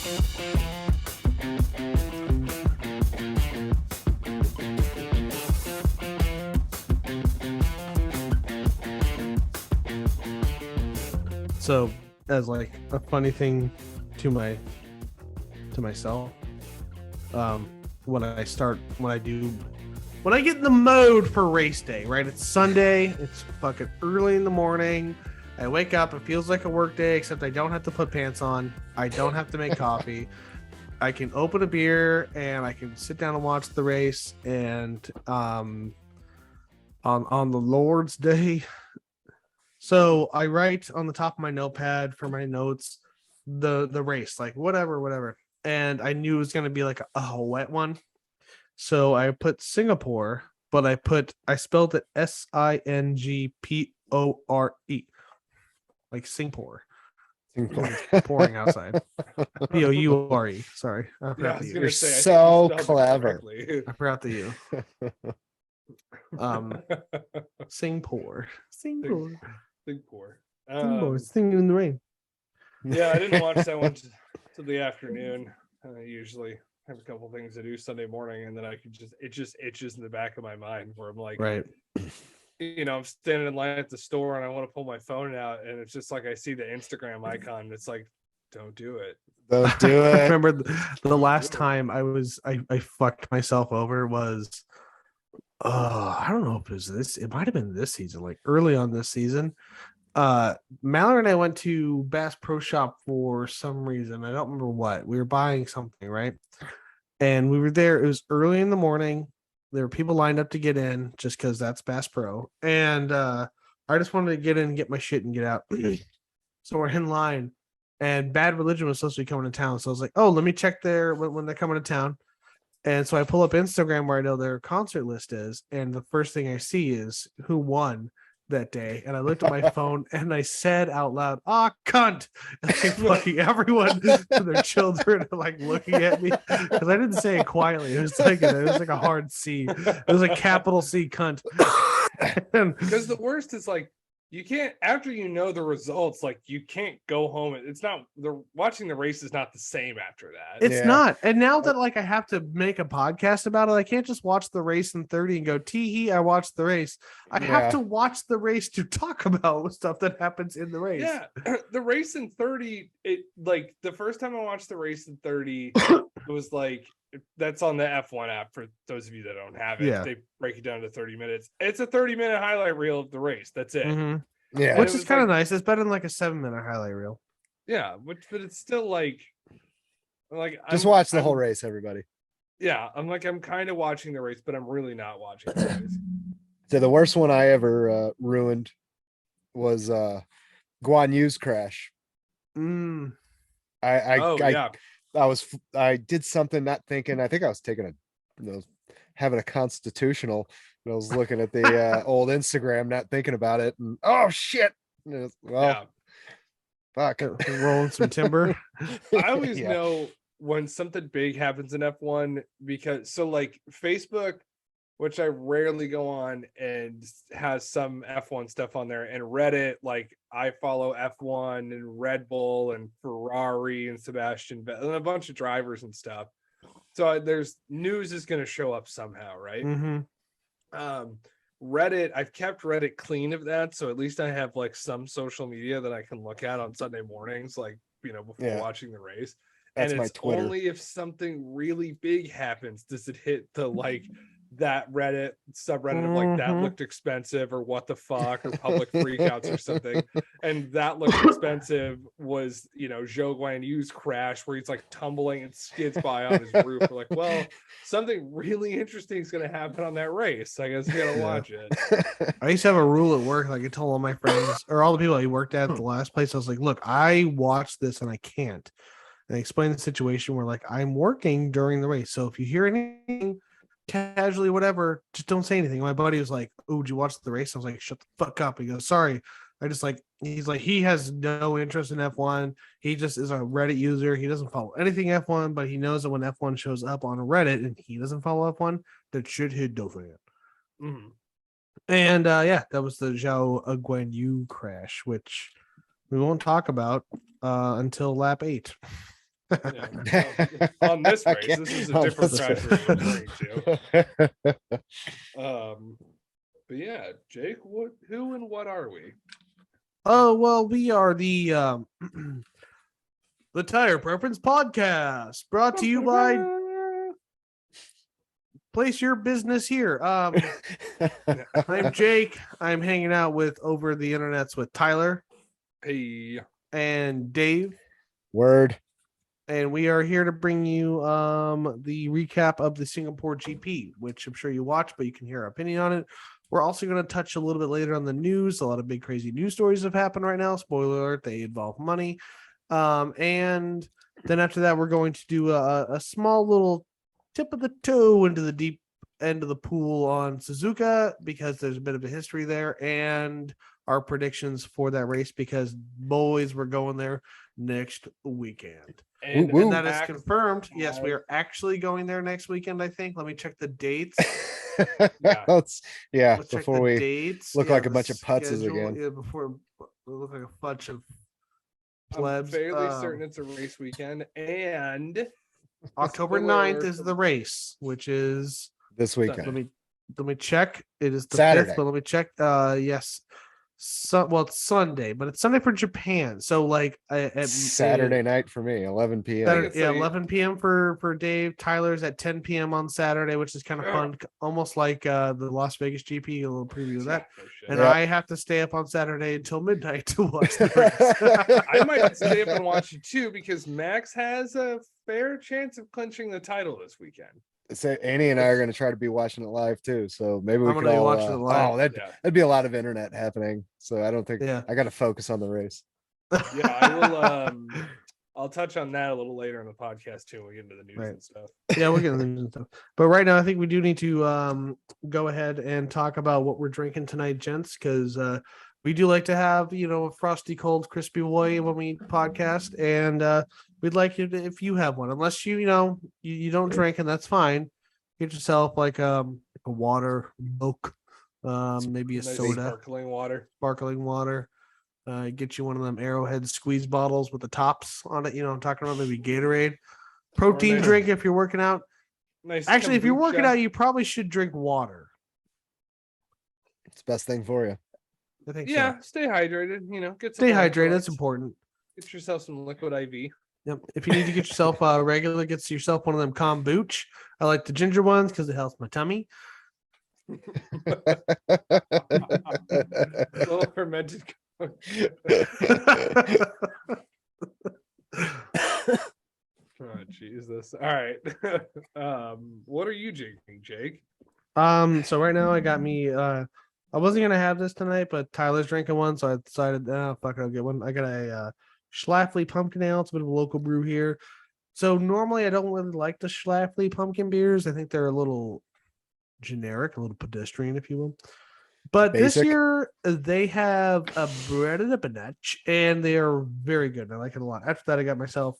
So, as like a funny thing to myself, um, when I get in the mode for race day, right? It's Sunday. It's fucking early in the morning. I wake up. It feels like a work day, except I don't have to put pants on. I don't have to make coffee. I can open a beer and I can sit down and watch the race. And on the Lord's Day, so I write on the top of my notepad for my notes the race, like whatever. And I knew it was gonna be like a wet one. So I put Singapore, but I spelled it Singpore, like Singapore. It's pouring outside. Poure. Sorry, I forgot the U. You're so clever. I forgot the U. Singapore. Singapore. Singing in the rain. Yeah, I didn't watch that one till the afternoon. I usually have a couple things to do Sunday morning, and then it just itches in the back of my mind where I'm like, right. I'm standing in line at the store and I want to pull my phone out, and it's just like I see the Instagram icon. And it's like, don't do it. Don't do it. I remember the last time I fucked myself over was, I don't know if it was this. It might have been this season, like early on this season. Mallory and I went to Bass Pro Shop for some reason. I don't remember what. We were buying something, right? And we were there. It was early in the morning. There were people lined up to get in just because that's Bass Pro. And I just wanted to get in and get my shit and get out. So we're in line. And Bad Religion was supposed to be coming to town. So I was like, oh, let me check there when they're coming to town. And so I pull up Instagram where I know their concert list is. And the first thing I see is who won that day. And I looked at my phone and I said out loud, cunt. And like fucking everyone and their children are like looking at me because I didn't say it quietly. It was like a hard C. It was a capital C, cunt. Because the worst is like, you can't, after you know the results, like you can't go home. It's not, watching the race is not the same after that. It's not. And now that like I have to make a podcast about it, I can't just watch the race in 30 and go, tee-hee, I watched the race. I have to watch the race to talk about stuff that happens in the race. Yeah. The race in 30, it like the first time I watched the race in 30, it was like, that's on the F1 app for those of you that don't have it. Yeah. They break it down to 30 minutes. It's a 30-minute highlight reel of the race. That's it. Mm-hmm. Yeah. Which is kind of nice. It's better than like a 7-minute highlight reel. Yeah, but it's still like just watch the whole race, everybody. Yeah, I'm kind of watching the race, but I'm really not watching the race. So the worst one I ever ruined was Guan Yu's crash. I did something not thinking. I think I was having a constitutional. And I was looking at the old Instagram, not thinking about it, and oh shit! Fuck, rolling some timber. I always know when something big happens in F1 because like Facebook, which I rarely go on, and has some F1 stuff on there, and Reddit, like I follow F1 and Red Bull and Ferrari and Sebastian Vettel and a bunch of drivers and stuff. So there's news is going to show up somehow, right? Mm-hmm. Reddit, I've kept Reddit clean of that, so at least I have like some social media that I can look at on Sunday mornings, like before watching the race. That's and my it's Twitter. only if something really big happens does it hit the like that Reddit subreddit of like that looked expensive or what the fuck or public freakouts or something. And that looked expensive was Zhou Guanyu's crash where he's like tumbling and skids by on his roof. We're like, well, something really interesting is going to happen on that race. I guess you gotta watch it. I used to have a rule at work. Like I told all my friends or all the people I worked at the last place, I was like, look, I watched this and I can't. And I explained the situation where like I'm working during the race. So if you hear anything casually, whatever, just don't say anything. My buddy was like, oh, did you watch the race? I was like, shut the fuck up. He goes, sorry. He's like, he has no interest in F1. He just is a Reddit user. He doesn't follow anything F1, but he knows that when F1 shows up on Reddit and he doesn't follow F1, that shit hit Dauphin. Mm-hmm. And that was the Zhou Guanyu crash, which we won't talk about until lap 8. On this race, this is a different race we're referring to. But yeah, Jake, who and what are we? Oh, well, we are the the Tire Preference Podcast, brought to you by Place Your Business Here. I'm Jake. I'm hanging out with over the internets with Tyler. Hey. And Dave. Word. And we are here to bring you the recap of the Singapore GP, which I'm sure you watched, but you can hear our opinion on it. We're also going to touch a little bit later on the news. A lot of big, crazy news stories have happened right now. Spoiler alert, they involve money. And then after that, we're going to do a small little tip of the toe into the deep end of the pool on Sazuka, because there's a bit of a history there, and our predictions for that race, because boys, we're going there next weekend. And that is confirmed. Yes, we are actually going there next weekend, I think. Let me check the dates. Let's before we dates. Look like a bunch of putzes again. Yeah, before we look like a bunch of plebs. I'm fairly certain it's a race weekend, and October 9th is the race, which is this weekend. Let me check. It is the Saturday. 5th, but let me check. Yes. It's Sunday, but it's Sunday for Japan. So like at Saturday night for me, 11 p.m. 11 p.m. for Dave. Tyler's at 10 p.m. on Saturday, which is kind of fun, almost like the Las Vegas GP. A little preview of that. And I have to stay up on Saturday until midnight to watch the race. I might stay up and watch it too, because Max has a fair chance of clinching the title this weekend. So Annie and I are going to try to be watching it live too. So maybe we could all watch it live. Oh, that'd be a lot of internet happening. So I don't think I got to focus on the race. Yeah, I will. I'll touch on that a little later in the podcast too. When we get into the news and stuff. Yeah, we'll get into the news and stuff. But right now, I think we do need to go ahead and talk about what we're drinking tonight, gents, because we do like to have a frosty, cold, crispy boy when we podcast, and we'd like you to, if you have one, unless you don't drink, and that's fine. Get yourself like a water, milk, maybe a soda, sparkling water. Get you one of them Arrowhead squeeze bottles with the tops on it. I'm talking about, maybe Gatorade, protein drink if you're working out. Nice. Actually, if you're working out, you probably should drink water. It's the best thing for you. I think. Yeah, so. Stay hydrated. Stay hydrated. That's important. Get yourself some liquid IV. Yep. If you need to get yourself regular, get yourself one of them kombucha. I like the ginger ones because it helps my tummy. Little fermented. Oh, Jesus. All right. What are you drinking, Jake? So right now I got me I wasn't gonna have this tonight, but Tyler's drinking one, so I decided, fuck it, I'll get one. I got a Schlafly pumpkin ale. It's a bit of a local brew here. So normally I don't really like the Schlafly pumpkin beers. I think they're a little generic, a little pedestrian, if you will. But this year they have a bread and a banach, and they are very good. I like it a lot. After that, I got myself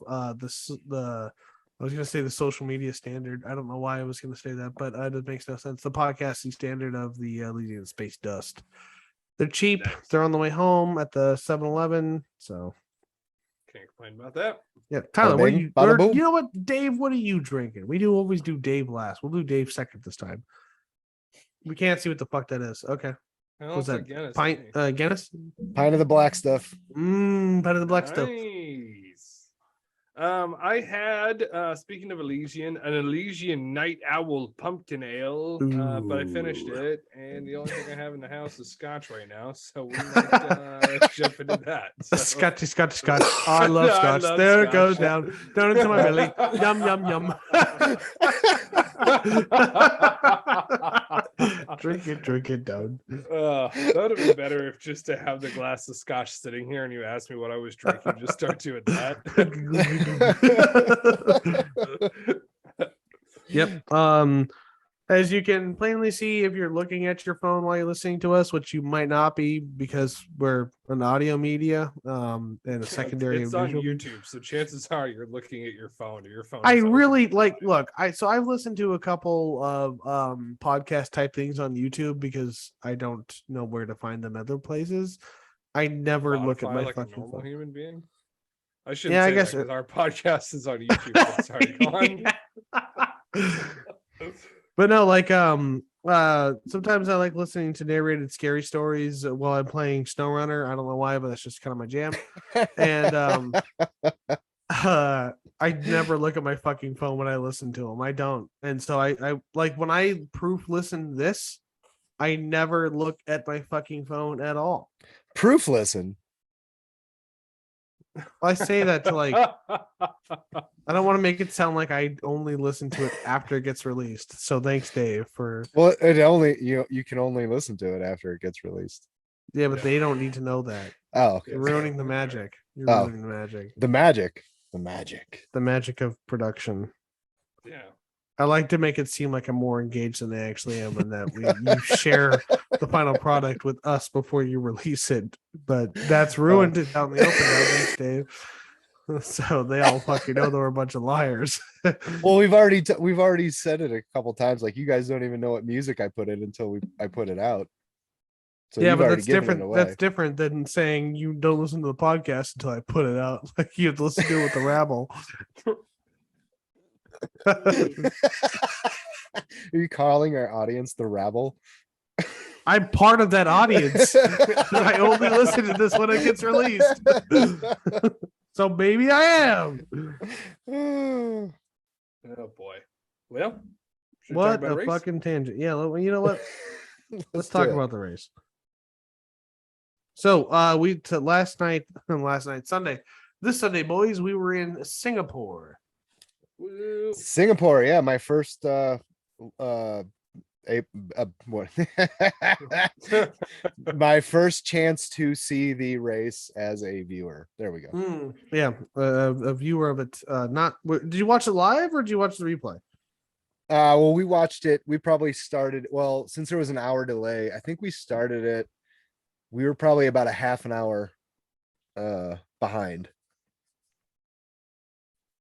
I was gonna say the social media standard. I don't know why I was gonna say that, but it makes no sense. The podcasting standard of the Elysian Space Dust. They're cheap. Nice. They're on the way home at the 7-Eleven. So can't complain about that. Yeah, Tyler, what are you? You know what, Dave? What are you drinking? We always do Dave last. We'll do Dave second this time. We can't see what the fuck that is. Okay. What's that? Guinness, Guinness? Pint of the black stuff. Pint of the black stuff. Nice. I had, speaking of Elysian, an Elysian Night Owl pumpkin ale, but I finished it, and the only thing I have in the house is scotch right now, so we might jump into that. So. Scotch. Oh, I love scotch. There it goes down into my belly. Yum, yum, yum. Drink it down. That would have been better if just to have the glass of scotch sitting here and you asked me what I was drinking, just start doing that. Yep. As you can plainly see, if you're looking at your phone while you're listening to us, which you might not be because we're an audio media, and a secondary. It's on YouTube, so chances are you're looking at your phone or your phone. I really look. I've listened to a couple of podcast type things on YouTube because I don't know where to find them other places. I never look at my like fucking a normal phone. Human being. I shouldn't Yeah, I say guess that because our podcast is on YouTube. But sorry, go on. But no, like sometimes I like listening to narrated scary stories while I'm playing SnowRunner. I don't know why, but that's just kind of my jam. And I never look at my fucking phone when I listen to them. I don't. And so I like when I proof listen this, I never look at my fucking phone at all. Proof listen. I say that to like I don't want to make it sound like I only listen to it after it gets released. So thanks, Dave, for Well, it only you can only listen to it after it gets released. yeah, but they don't need to know that. Oh, okay. You're ruining the magic. You're Oh. ruining the magic. The magic. The magic. The magic of production. Yeah. I like to make it seem like I'm more engaged than I actually am, and that you share the final product with us before you release it. But that's ruined it down the open now, thanks, Dave. So they all fucking know they're a bunch of liars. Well, we've already said it a couple times. Like, you guys don't even know what music I put in until I put it out. So yeah, you've but already that's given it different. away. That's different than saying you don't listen to the podcast until I put it out. Like you have to listen to it with the rabble. Are you calling our audience the rabble? I'm part of that audience. I only listen to this when it gets released. So maybe I am. Oh boy. Well, should we talk What about a race? fucking tangent. Yeah, you know what? Let's do talk it. about the race. So last night, Sunday, this Sunday, boys, we were in Singapore. Woo. Singapore, yeah, my first what my first chance to see the race as a viewer. There we go. Yeah, a viewer of it. Did you watch it live or did you watch the replay? Well, we watched it. We probably started, well, since there was an hour delay, I think we started it. We were probably about a half an hour behind.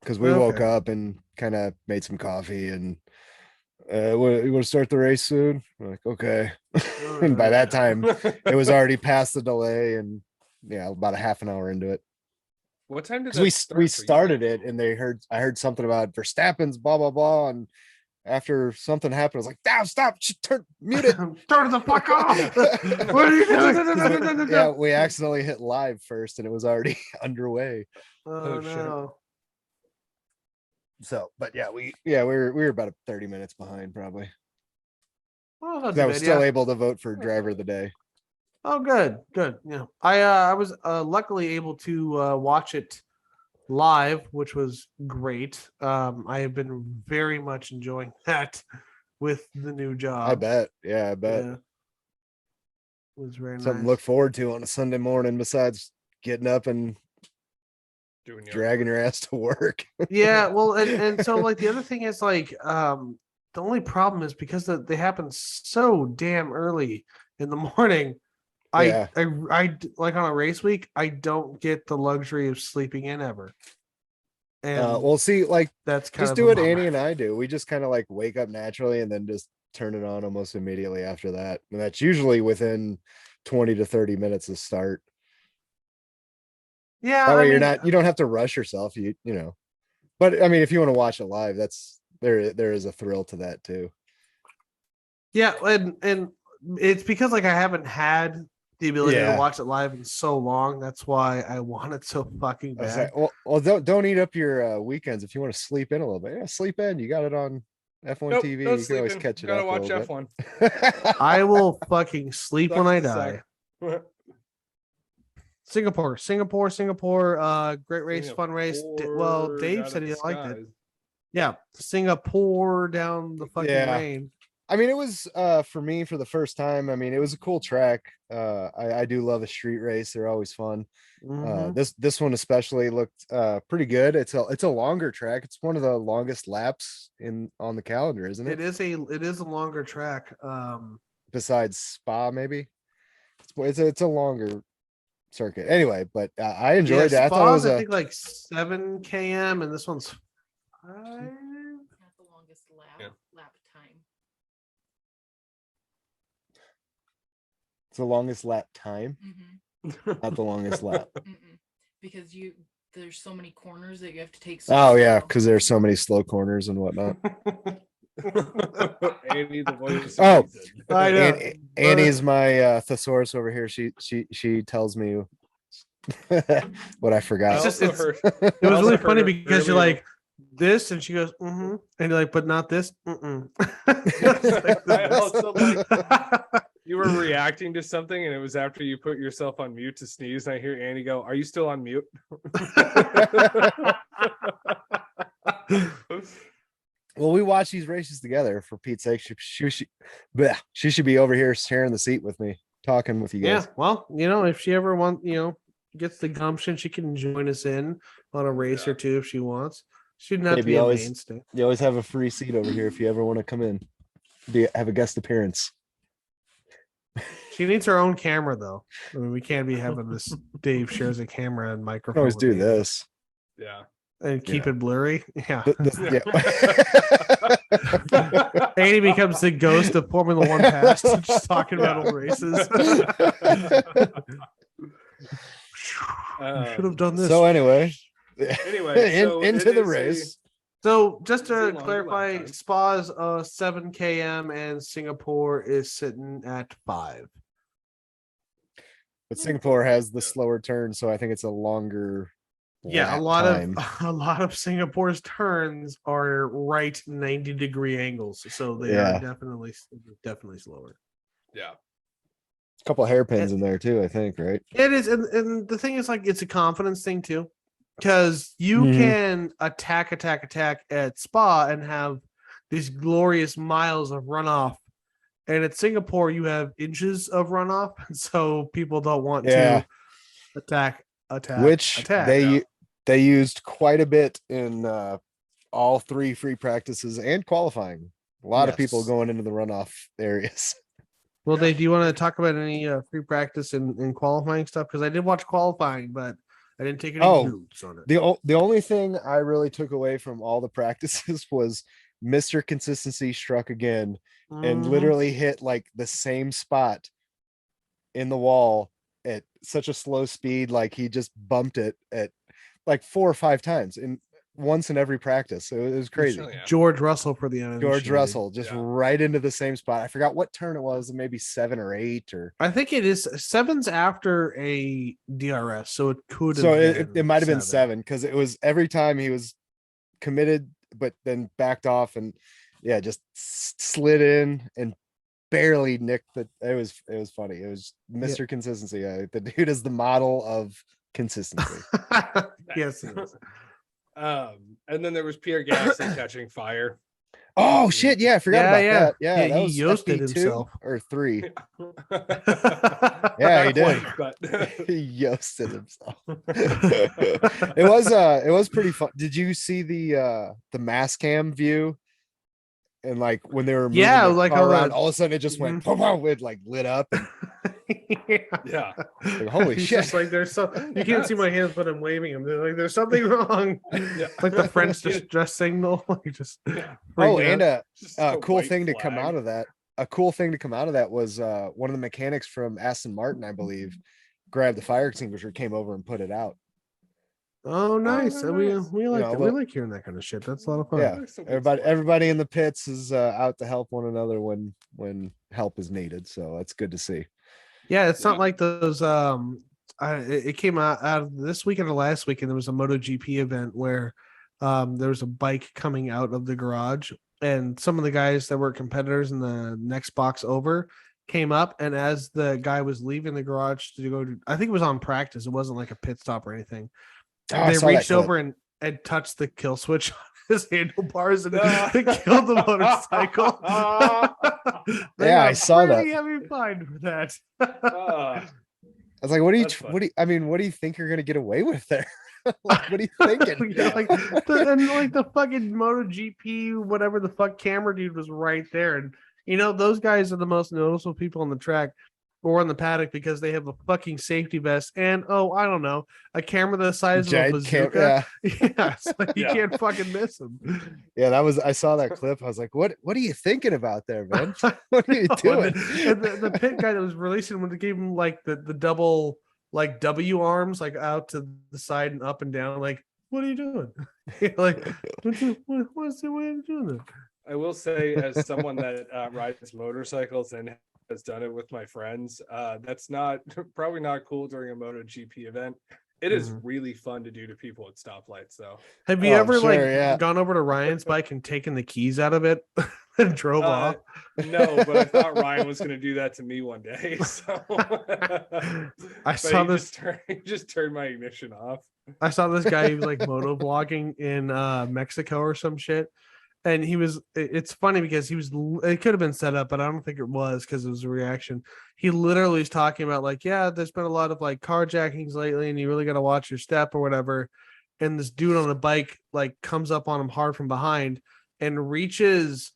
Because we woke up and kind of made some coffee and you want to start the race soon? We're like, okay. And by that time, it was already past the delay and yeah, about a half an hour into it. What time did We start for you started guys? it and I heard something about Verstappen's blah blah blah, and after something happened, I was like, "Damn, stop! Mute it! Turn the fuck off! What are you doing?" Yeah, we accidentally hit live first, and it was already underway. Oh shit. no! So, but yeah, we were about 30 minutes behind probably. Well, not I too was bad, still yeah. able to vote for driver of the day. Oh, good. Yeah, I was luckily able to watch it live, which was great. I have been very much enjoying that with the new job. I bet. Yeah, I bet. Yeah. It was very Something to nice. look forward to on a Sunday morning besides getting up and dragging your ass to work. Yeah, well, and so like the other thing is like the only problem is because they happen so damn early in the morning. Yeah. I like on a race week, I don't get the luxury of sleeping in ever. And we'll see, like, that's kind just of do a what bummer. Annie and I do. We just kind of like wake up naturally and then just turn it on almost immediately after that. And that's usually within 20 to 30 minutes of start. Yeah, That way you don't have to rush yourself. You know. But I mean, if you want to watch it live, there is a thrill to that too. Yeah, and it's because like I haven't had the ability to watch it live in so long. That's why I want it so fucking bad. Well, don't eat up your weekends if you want to sleep in a little bit. Yeah, sleep in. You got it on F1 TV. No you can always catch it up. Gotta watch F1. I will fucking sleep when I die. Suck. Singapore. Great race, fun race. Well, Dave said he liked it. Yeah, Singapore down the fucking rain. I mean, it was for me for the first time. I mean, it was a cool track. I do love a street race. They're always fun. This one especially looked pretty good. It's a longer track. It's one of the longest laps on the calendar, isn't it? It is a longer track. Besides Spa, maybe. It's a longer circuit. Anyway, but I enjoyed it. I thought it was I think like 7 km, and this one's 5. Not the longest lap time. It's the longest lap time, Mm-hmm. not the longest lap. Mm-mm. Because there's so many corners that you have to take. Oh yeah, slow. because there's so many slow corners and whatnot. Andy, the voice. Oh, of reason. I know. Annie is my thesaurus over here. She tells me what I forgot. It's just- also it's- heard- It was also really heard funny her because you're earlier- like this, and she goes, mm-hmm. And you're like, but not this. Mm-mm. I also like you were reacting to something, and it was after you put yourself on mute to sneeze. And I hear Andy go, "Are you still on mute?" Well, we watch these races together. For Pete's sake, she should be over here sharing the seat with me, talking with you guys. Yeah, well, if she ever gets the gumption, she can join us in on a race or two if she wants. She didn't have to Baby be a always- mainstay. You always have a free seat over here if you ever want to come in, have a guest appearance. She needs her own camera though. I mean, we can't be having this. Dave shares a camera and You microphone. can always with do me this. Yeah. and keep it blurry. Yeah. Yeah. Andy becomes the ghost of Formula One past, just talking about old races. Should have done this. So anyway, so into it the is race. So just Is it to longer lap clarify, time? Spa's 7 km and Singapore is sitting at 5. But Singapore has the slower turn, so I think it's a longer. Yeah, a lap lot time. of a lot of Singapore's turns are right 90-degree angles, so they are Yeah. definitely slower. Yeah. A couple hairpins in there too, I think, right? It is, and the thing is, like, it's a confidence thing too, because you Mhm. can attack at Spa and have these glorious miles of runoff, and at Singapore you have inches of runoff, so people don't want Yeah. to attack. Which attack. they used quite a bit in all 3 free practices and qualifying. A lot of people Yes. going into the runoff areas. Well, Dave, do you want to talk about any free practice and qualifying stuff? Because I did watch qualifying, but I didn't take any notes on it. The only thing I really took away from all the practices was Mr. Consistency struck again and Mhm. literally hit like the same spot in the wall at such a slow speed. Like he just bumped it at like 4 or 5 times once in every practice. So it was crazy. Oh, yeah. George Russell for the uninitiated. George Russell just Yeah. right into the same spot. I forgot what turn it was, maybe 7 or 8 or I think it is 7's after a DRS, so it could have. so been it might have been 7 because it was every time he was committed but then backed off and just slid in and barely nicked it was funny. It was Mr. Consistency. The dude is the model of consistency. Yes, it is. And then there was Pierre Gasly catching fire. Oh shit, yeah, I forgot about that. Yeah, That he was yoasted FP2 himself. or 3. Yeah, Yeah, he did. but He yoasted himself. It was pretty fun. Did you see the mass cam view? And like when they were moving Yeah, the like car how the- around, all of a sudden it just went boom, boom, it like lit up. And, yeah. like, holy He's shit! just like, there's so you can't see my hands, but I'm waving him. They're like, there's something wrong. Yeah. Like the French distress signal. Like just Yeah. Oh, freaking and out. Just a cool white thing to come flag. out of that. A cool thing to come out of that was one of the mechanics from Aston Martin, I believe, grabbed the fire extinguisher, came over and put it out. Oh, nice. nice. We like know, that. a We little- like hearing that kind of shit. That's a lot of fun. Yeah, There's some good everybody stuff. everybody in the pits is out to help one another when help is needed. So that's good to see. Yeah, it's not Yeah. like those. It came out of this weekend or last weekend. There was a MotoGP event where there was a bike coming out of the garage, and some of the guys that were competitors in the next box over came up, and as the guy was leaving the garage to go to, I think it was on practice. It wasn't like a pit stop or anything. Oh, I They saw that reached clip. over and touched the kill switch on his handlebars and Ah. it killed the motorcycle. They Yeah, got I saw that. pretty heavy fine for that. Ah, I was like, what do you That's what do you, I mean, what do you think you're gonna get away with there? Like, what are you thinking? Yeah, like the fucking MotoGP, whatever the fuck camera dude was right there. And those guys are the most noticeable people on the track or on the paddock because they have a fucking safety vest and I don't know, a camera the size of a Giant bazooka. Yeah, it's like you Yeah. can't fucking miss them. Yeah, I saw that clip. I was like, what are you thinking about there, man? What are you No, doing? and the pit guy that was releasing when they gave him like the double like W arms, like out to the side and up and down. Like, what are you doing? Like, what's the way of doing that? I will say, as someone that rides motorcycles and has done it with my friends, that's not probably not cool during a MotoGP event. It is really fun to do to people at stoplights, though. Have you ever yeah. gone over to Ryan's bike and taken the keys out of it and drove off? No, but I thought Ryan was going to do that to me one day. So I saw this. He just turned my ignition off. I saw this guy. He was like moto vlogging in Mexico or some shit. And it's funny because it could have been set up, but I don't think it was because it was a reaction. He literally is talking about like, yeah, there's been a lot of like carjackings lately and you really got to watch your step or whatever. And this dude on a bike like comes up on him hard from behind and reaches.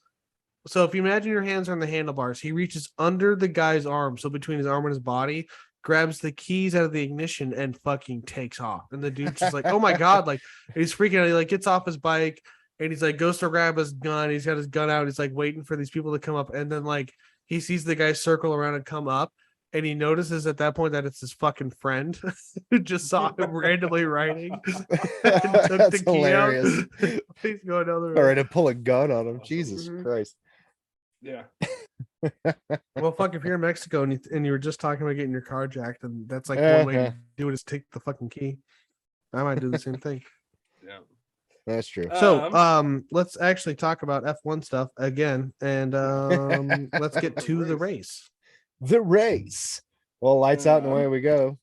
So if you imagine your hands are on the handlebars, he reaches under the guy's arm. So between his arm and his body, grabs the keys out of the ignition and fucking takes off. And the dude's just like, oh my God, like he's freaking out. He like gets off his bike. And he's like, goes to grab his gun. He's got his gun out. He's like waiting for these people to come up. And then like he sees the guy circle around and come up. And he notices at that point that it's his fucking friend who just saw him randomly riding. That's hilarious. He's going down the road. All right, to pull a gun on him. Jesus Christ. Yeah. Well, fuck, if you're in Mexico and you were just talking about getting your car jacked, and that's like one way to do it is take the fucking key. I might do the same thing. Yeah. That's true. So, let's actually talk about F1 stuff again, and let's get to the race. The race. Well, lights out and away we go.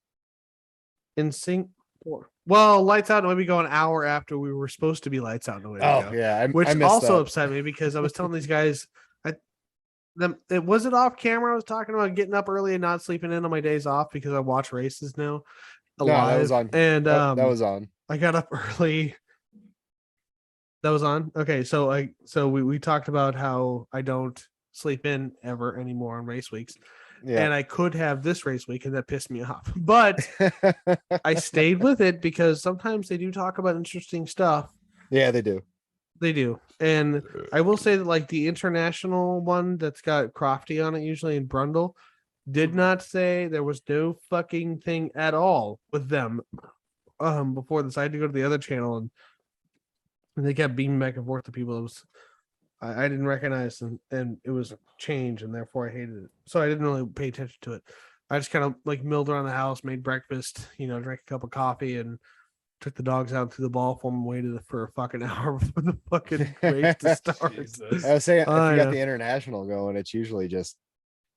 In Singapore. Well, lights out and away we go an hour after we were supposed to be lights out and away. Oh, yeah. Which I also that. upset me because I was telling these guys, it was it off camera. I was talking about getting up early and not sleeping in on my days off because I watch races now. No, that was on. And that was on. I got up early. That was on. Okay, so we talked about how I don't sleep in ever anymore on race weeks. Yeah. And I could have this race week, and that pissed me off. But I stayed with it because sometimes they do talk about interesting stuff. Yeah, they do. They do. And I will say that like the international one that's got Crofty on it usually in Brundle did not say there was no fucking thing at all with them before this. I had to go to the other channel and they kept beaming back and forth to people. It was I didn't recognize and it was change and therefore I hated it. So I didn't really pay attention to it. I just kind of like milled around the house, made breakfast, drank a cup of coffee and took the dogs out to the ball form and waited for a fucking hour before the fucking race to start. I was saying if you got the international going, it's usually just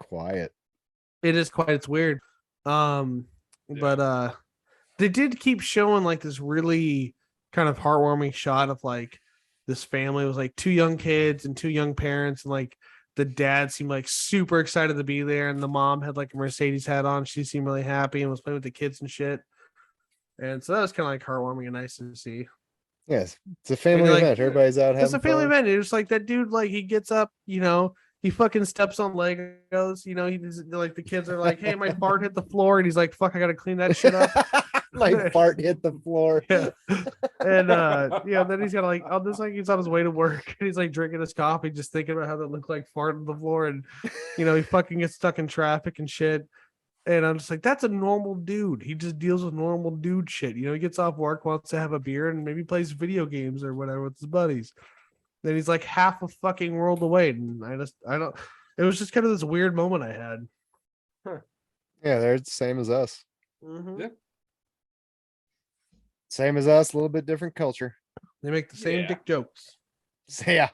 quiet. It is quiet. It's weird. But they did keep showing like this really kind of heartwarming shot of like this family. It was like two young kids and two young parents, and like the dad seemed like super excited to be there, and the mom had like a Mercedes hat on. She seemed really happy and was playing with the kids and shit. And so that was kind of like heartwarming and nice to see. Yes, it's a family event. Everybody's out having It's a family event. It's like that dude, like he gets up, he fucking steps on Legos. He just, like the kids are like, "Hey, my fart hit the floor," and he's like, "Fuck, I gotta clean that shit up." My fart hit the floor. Yeah. And then he's got like he's on his way to work and he's like drinking his coffee, just thinking about how that looked like fart on the floor, and he fucking gets stuck in traffic and shit. And I'm just like, that's a normal dude. He just deals with normal dude shit. He gets off work, wants to have a beer, and maybe plays video games or whatever with his buddies. Then he's like half a fucking world away. And I don't, it was just kind of this weird moment I had. Huh. Yeah, they're the same as us. Mm-hmm. Yeah. Same as us, a little bit different culture. They make the same dick jokes. So, yeah.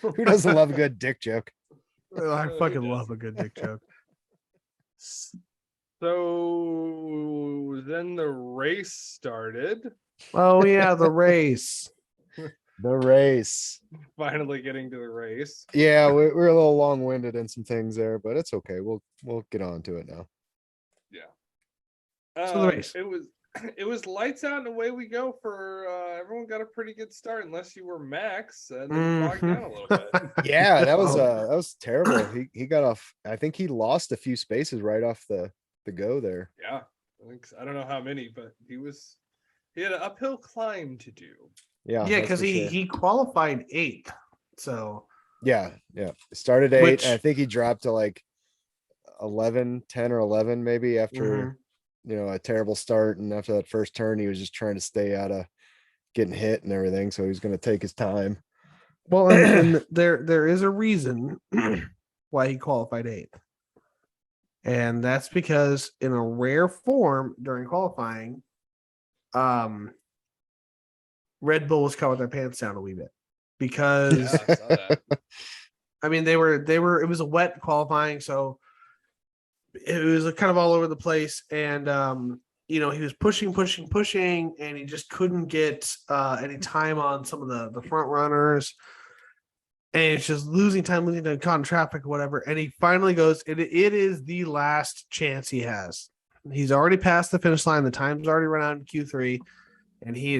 Who doesn't love a good dick joke? I fucking love a good dick joke. So then the race started. Oh yeah, the race. The race. Finally getting to the race. Yeah, we're a little long-winded in some things there, but it's okay. We'll get on to it now. Yeah. So the race. It was lights out and away we go for everyone got a pretty good start unless you were Max and then bogged down a little bit. Yeah, that was terrible. He got off. I think he lost a few spaces right off the go there. Yeah. I don't know how many, but he had an uphill climb to do. Yeah, because he qualified 8th. So yeah. Started 8. I think he dropped to like 11, 10 or 11 maybe after a terrible start, and after that first turn, he was just trying to stay out of getting hit and everything. So he was going to take his time. Well, and there is a reason why he qualified eighth. And that's because in a rare form during qualifying, Red Bull was caught with their pants down a wee bit because Yeah, I saw that. I mean they were it was a wet qualifying, so it was kind of all over the place, and he was pushing, and he just couldn't get any time on some of the front runners. And it's just losing time, caught in traffic or whatever. And he finally goes, it is the last chance he has. He's already passed the finish line. The time's already run out in Q3. And he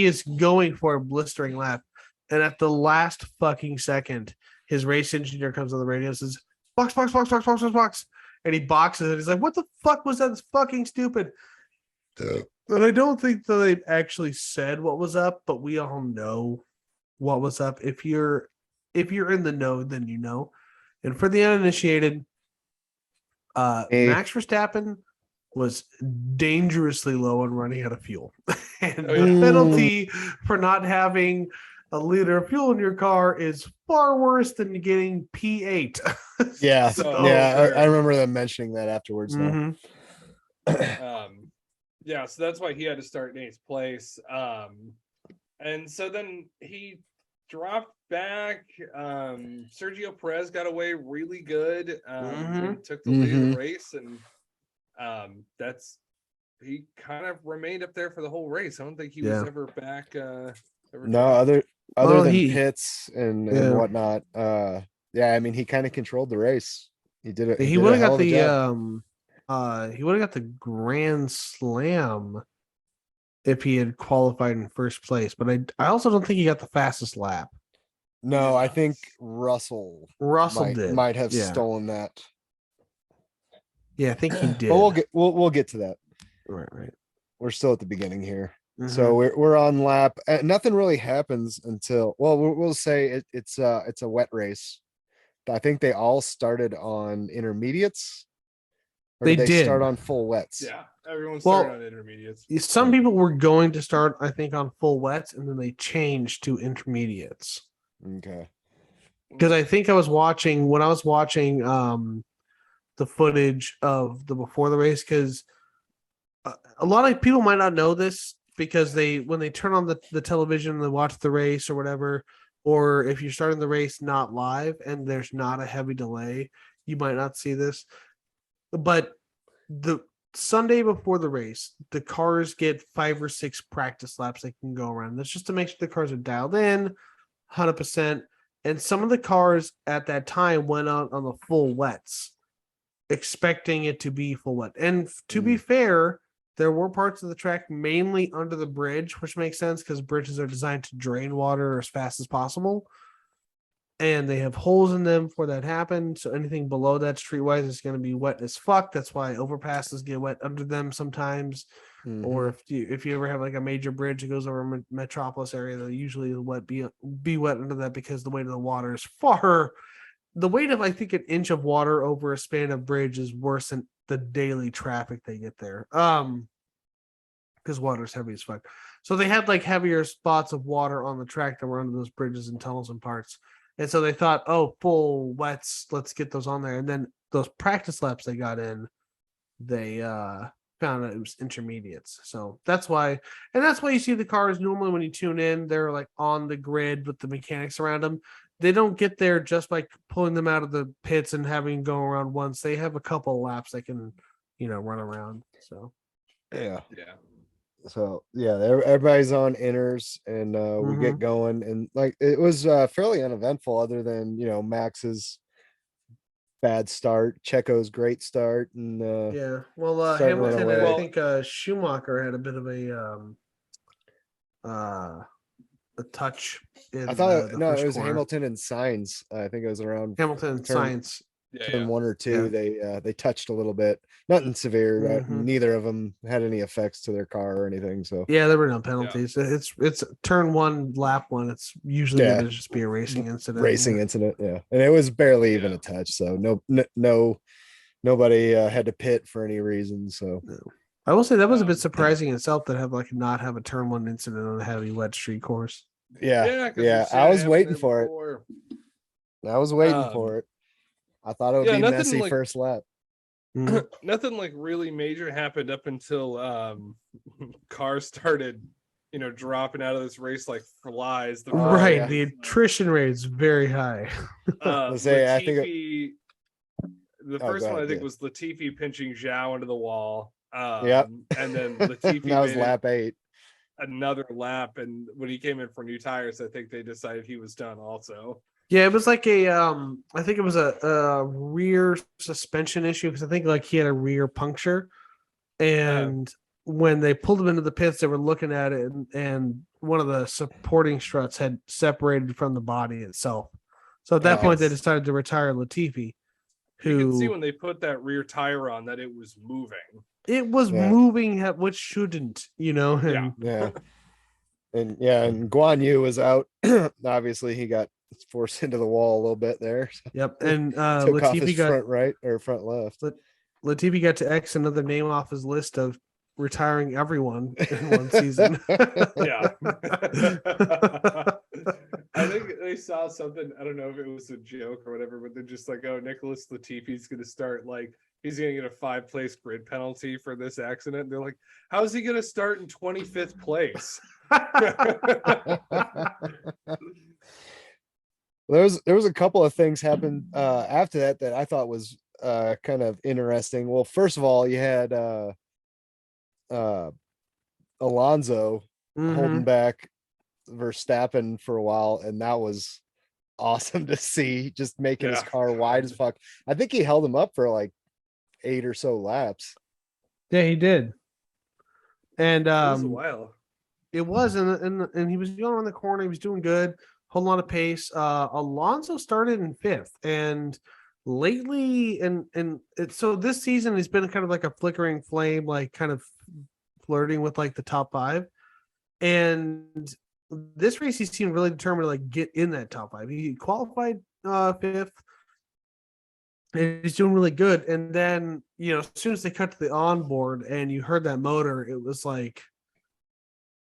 is going for a blistering lap. And at the last fucking second, his race engineer comes on the radio and says, box. And he boxes it. He's like, what the fuck was that? It's fucking stupid. And I don't think that they actually said what was up, but we all know what was up. If you're in the know, then you know. And for the uninitiated, Max Verstappen was dangerously low on running out of fuel. And the penalty for not having a liter of fuel in your car is far worse than getting P8. Yeah. So, I remember them mentioning that afterwards. Mm-hmm. Yeah, so that's why he had to start in eighth place. And so then he dropped back. Sergio Perez got away really good. And took the lead of the race, and he kind of remained up there for the whole race. I don't think he was ever back. Other than he, pits and whatnot. I mean, he kind of controlled the race. He did it. He would have got the he would have got the Grand Slam if he had qualified in first place, but I also don't think he got the fastest lap. No, I think Russell might have stolen that. Yeah, I think he did. But we'll get to that. Right. We're still at the beginning here. So we're on lap. Nothing really happens until we'll say it's a wet race. I think they all started on intermediates. Or They did did start on full wets. Yeah, everyone started on intermediates. Some people were going to start, I think, on full wets, and then they changed to intermediates. Okay. Because I think when I was watching the footage of the before the race, because a lot of people might not know this, because when they turn on the television and they watch the race or whatever, or if you're starting the race not live and there's not a heavy delay, you might not see this. But the Sunday before the race, the cars get 5 or 6 practice laps they can go around. That's just to make sure the cars are dialed in 100%. And some of the cars at that time went out on the full wets, expecting it to be full wet. And to be fair, there were parts of the track mainly under the bridge, which makes sense because bridges are designed to drain water as fast as possible. And they have holes in them for that happen. So anything below that streetwise is going to be wet as fuck. That's why overpasses get wet under them sometimes. Or if you ever have like a major bridge that goes over a metropolis area, they'll usually be wet under that, because the weight of the water is the weight of, I think, an inch of water over a span of bridge is worse than the daily traffic they get there. Because water's heavy as fuck. So they had like heavier spots of water on the track that were under those bridges and tunnels and parts. And so they thought, full wets, let's get those on there. And then those practice laps they got in, they found out it was intermediates. So that's why you see the cars normally when you tune in, they're like on the grid with the mechanics around them. They don't get there just by pulling them out of the pits and having go around once. They have a couple of laps they can, run around. So yeah. So everybody's on inners, and we get going, and like it was fairly uneventful, other than Max's bad start, Checo's great start, and Hamilton and I think Schumacher had a bit of a touch. I thought it was corner. Hamilton and Sainz. I think it was around Hamilton and Sainz. Turn 1 or 2, they touched a little bit, nothing severe. Neither of them had any effects to their car or anything. So there were no penalties. It's turn 1, lap 1. It's usually going to just be a racing incident. And it was barely even a touch. So nobody had to pit for any reason. So I will say that was a bit surprising in itself to have like not have a turn one incident on a heavy wet street course. Yeah, 'cause we've seen I was happen waiting there for before. it. I was waiting Um, for it. I thought it would yeah, be nothing messy like- first lap. Nothing like really major happened up until cars started, dropping out of this race like flies. The first Right, yeah. the attrition rate is very high. Let's say, I think Latifi, the Oh, first go one I ahead, think yeah. was Latifi pinching Zhao into the wall. Yep. And then Latifi that was made it lap 8. another lap, and when he came in for new tires, I think they decided he was done also. Yeah, it was like a I think it was a rear suspension issue because I think like he had a rear puncture, and when they pulled him into the pits, they were looking at it, and one of the supporting struts had separated from the body itself. So at that point, they decided to retire Latifi. You can see when they put that rear tire on that it was moving. It was moving, which shouldn't, Yeah. Yeah. And Guan Yu was out. Obviously, he got forced into the wall a little bit there. So Yep. And took off his Latifi got front right or front left. Latifi got to X another name off his list of retiring everyone in one season. Yeah. I think they saw something. I don't know if it was a joke or whatever, but they're just like, oh, Nicholas Latifi's going to start he's going to get a 5-place grid penalty for this accident. And they're like, how's he going to start in 25th place? There was a couple of things happened after that I thought was kind of interesting. Well, first of all, you had Alonso holding back Verstappen for a while, and that was awesome to see, just making his car wide as fuck. I think he held him up for like 8 or so laps. Yeah, he did. And it was a while. It was, and he was going around the corner. He was doing good, holding on to pace. Alonso started in 5th, and lately, so this season has been kind of like a flickering flame, like kind of flirting with like the top 5. And this race, he seemed really determined to like get in that top 5. He qualified 5th. And he's doing really good. And then, as soon as they cut to the onboard and you heard that motor, it was like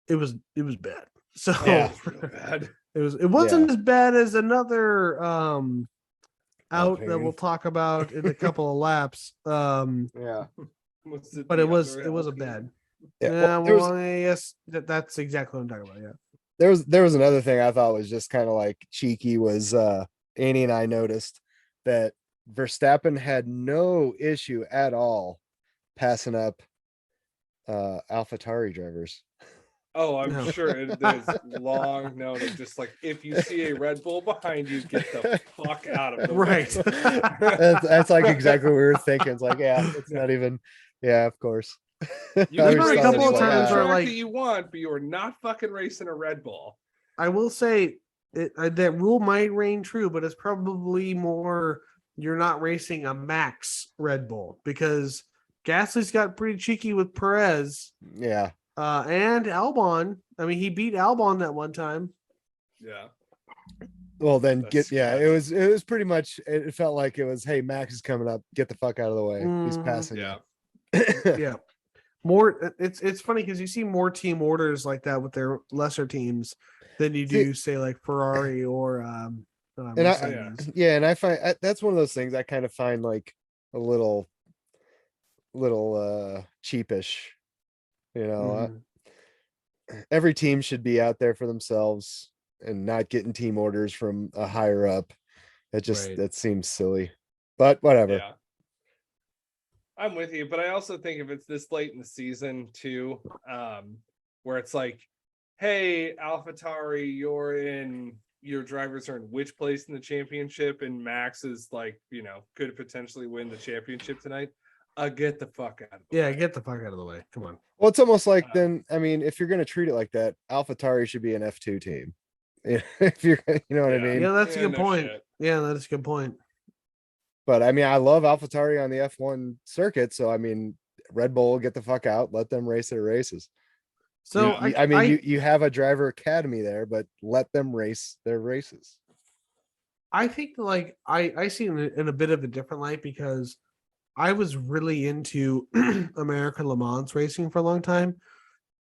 it was bad. So Bad. it wasn't as bad as another out that we'll talk about in a couple of laps. Yeah. But it was a bad. Yeah. Yes, that's exactly what I'm talking about. Yeah. There was another thing I thought was just kind of like cheeky was Annie and I noticed that Verstappen had no issue at all passing up AlphaTauri drivers. Oh, I'm sure it is long known. It's just like, if you see a Red Bull behind you, get the fuck out of the right. way. That's like exactly what we were thinking. It's like, it's not even. Yeah, of course. You There's can been a race couple of any times where, track like, that you want, but you are not fucking racing a Red Bull. I will say that rule might reign true, but it's probably more you're not racing a max Red Bull, because Gasly's got pretty cheeky with Perez. Yeah. And Albon. I mean, he beat Albon that one time. Yeah. Well, then That's it was pretty much, it felt like it was, hey, Max is coming up, get the fuck out of the way. He's passing. Yeah. Yeah. More, it's funny because you see more team orders like that with their lesser teams than you do, say, like Ferrari or and I find that's one of those things I kind of find like a little cheapish, every team should be out there for themselves and not getting team orders from a higher up. That seems silly, but whatever. Yeah. I'm with you, but I also think if it's this late in the season too, where it's like, hey, AlphaTauri, your drivers are in which place in the championship, and Max is like, could potentially win the championship tonight. Get the fuck out of the way. Get the fuck out of the way. Come on. Well, it's almost like then, I mean, if you're going to treat it like that, AlphaTauri should be an F2 team. If you're, what I mean? Yeah, that's a good no point. shit. Yeah, that's a good point. But I mean, I love AlphaTauri on the F1 circuit. So, I mean, Red Bull, get the fuck out, let them race their races. So, you have a driver academy there, but let them race their races. I think like I see it in a bit of a different light, because I was really into American Le Mans racing for a long time,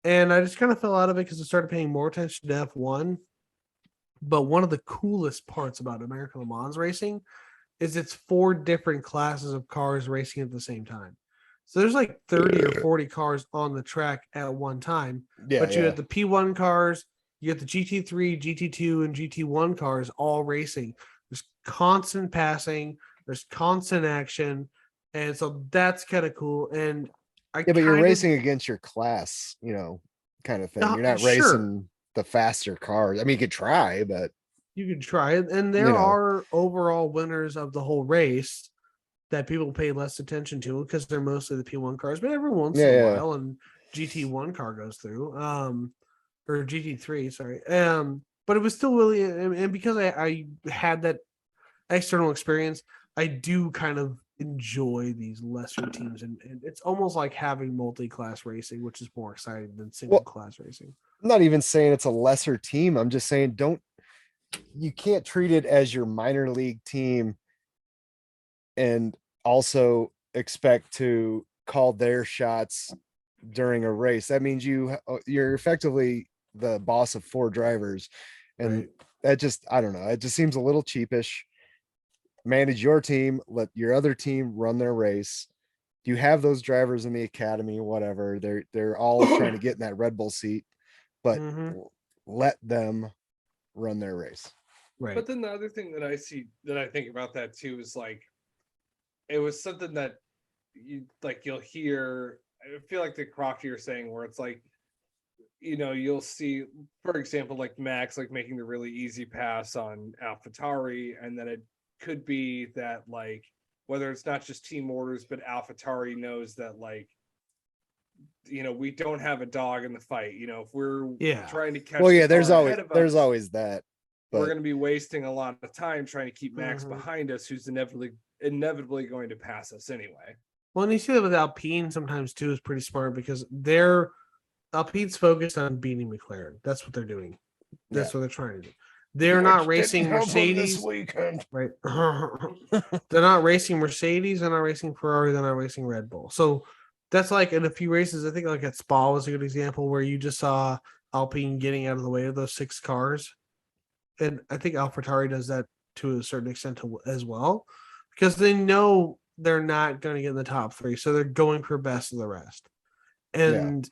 and I just kind of fell out of it because I started paying more attention to F1. But one of the coolest parts about American Le Mans racing is it's 4 different classes of cars racing at the same time. So there's like 30 or 40 cars on the track at one time. Yeah, But you yeah. have the P1 cars, you have the GT3, GT2, and GT1 cars all racing. There's constant passing, there's constant action. And so that's kind of cool. And I Yeah, but you're kind racing of, against your class, kind of thing. You're not sure, racing the faster cars. I mean, you could try, but you could try it. And you there know, are overall winners of the whole race that people pay less attention to because they're mostly the P1 cars, but every once in a yeah. while, and GT1 car goes through, or GT3, sorry. But it was still really, and because I had that external experience, I do kind of enjoy these lesser teams, and it's almost like having multi-class racing, which is more exciting than single class racing. I'm not even saying it's a lesser team. I'm just saying you can't treat it as your minor league team and also expect to call their shots during a race. That means you're effectively the boss of 4 drivers, and Right. that just, I don't know, it just seems a little cheapish. Manage your team, let your other team run their race. You have those drivers in the academy, whatever, they're all trying to get in that Red Bull seat, but let them run their race. Right. But then the other thing that I think about that too is like, it was something that you'll hear. I feel like the Croft you're saying, where it's like, you'll see, for example, like Max like making the really easy pass on AlphaTauri, and then it could be that like, whether it's not just team orders, but AlphaTauri knows that like, we don't have a dog in the fight. If we're trying to catch, there's us, always that. But we're going to be wasting a lot of time trying to keep Max behind us, who's inevitably going to pass us anyway. Well, and you see that with Alpine sometimes too is pretty smart because Alpine's focused on beating McLaren. That's what they're doing. That's what they're trying to do. They're not racing Mercedes this weekend, right? They're not racing Mercedes. They're not racing Ferrari. They're not racing Red Bull. So that's like in a few races. I think like at Spa was a good example where you just saw Alpine getting out of the way of those 6 cars, and I think AlphaTauri does that to a certain extent as well, because they know they're not going to get in the top 3, so they're going for best of the rest. And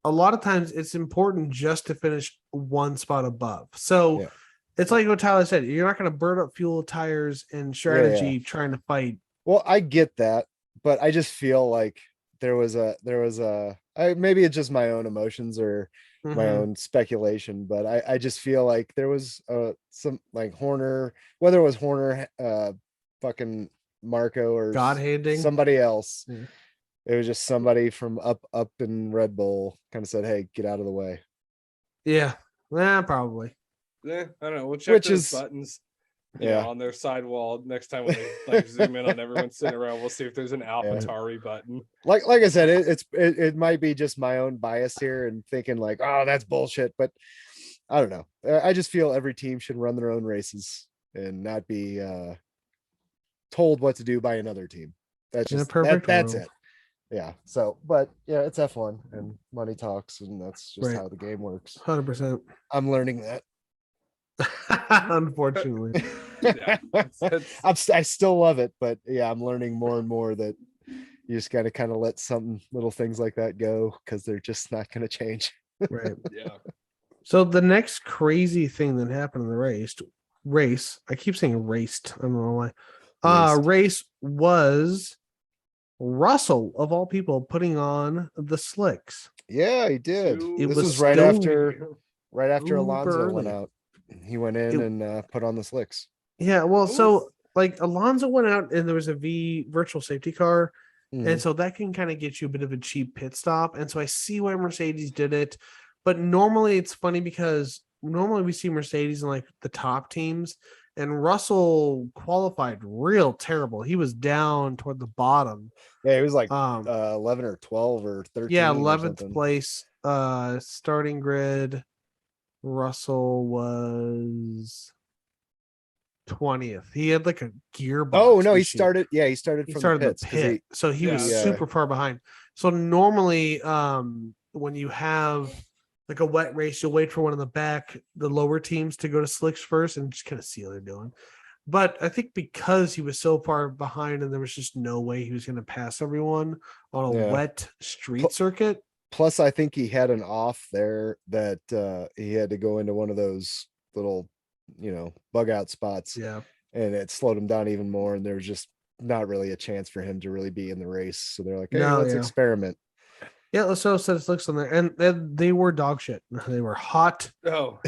a lot of times it's important just to finish 1 spot above. So it's like what Tyler said, you're not going to burn up fuel, tires, and strategy trying to fight. Well, I get that, but I just feel like there was maybe it's just my own emotions or my own speculation, but I just feel like there was some like Horner, whether it was Horner, fucking Marco or God-handing somebody else. It was just somebody from up in Red Bull kind of said, "Hey, get out of the way." Yeah, probably. Yeah, I don't know. We'll check those buttons. On their sidewall next time when they like zoom in on everyone sitting around. We'll see if there's an AlphaTauri button. Like I said, it might be just my own bias here and thinking like, oh, that's bullshit. But I don't know. I just feel every team should run their own races and not be told what to do by another team. That's just that's it. Yeah. So, but yeah, it's F1 and money talks, and that's just how the game works. 100%. I'm learning that. Unfortunately. I still love it, but yeah, I'm learning more and more that you just got to kind of let some little things like that go because they're just not going to change. Right. Yeah. So the next crazy thing that happened in the race, I keep saying raced. I don't know why. Race was Russell, of all people, putting on the slicks. Yeah, he did. This was right after Alonso went out. He went in and put on the slicks. Yeah, well, so like Alonso went out and there was a virtual safety car. And so that can kind of get you a bit of a cheap pit stop. And so I see why Mercedes did it. But normally it's funny because normally we see Mercedes in like the top teams, and Russell qualified real terrible. He was down toward the bottom. Yeah, he was like 11 or 12 or 13. Yeah, 11th place. Starting grid. Russell was 20th. He had like a gearbox. Oh no, he issue. started. Yeah, he started He from started the in pits the 'cause pit, so he was Yeah. super far behind. So normally, when you have like a wet race, you'll wait for one of the lower teams to go to slicks first and just kind of see what they're doing. But I think because he was so far behind and there was just no way he was going to pass everyone on a Yeah. wet street circuit. Plus, I think he had an off there that he had to go into one of those little, bug out spots, Yeah. and it slowed him down even more. And there was just not really a chance for him to really be in the race. So they're like, hey, No, let's yeah. experiment. Yeah, so it looks on there, and they were dog shit. They were hot, Oh,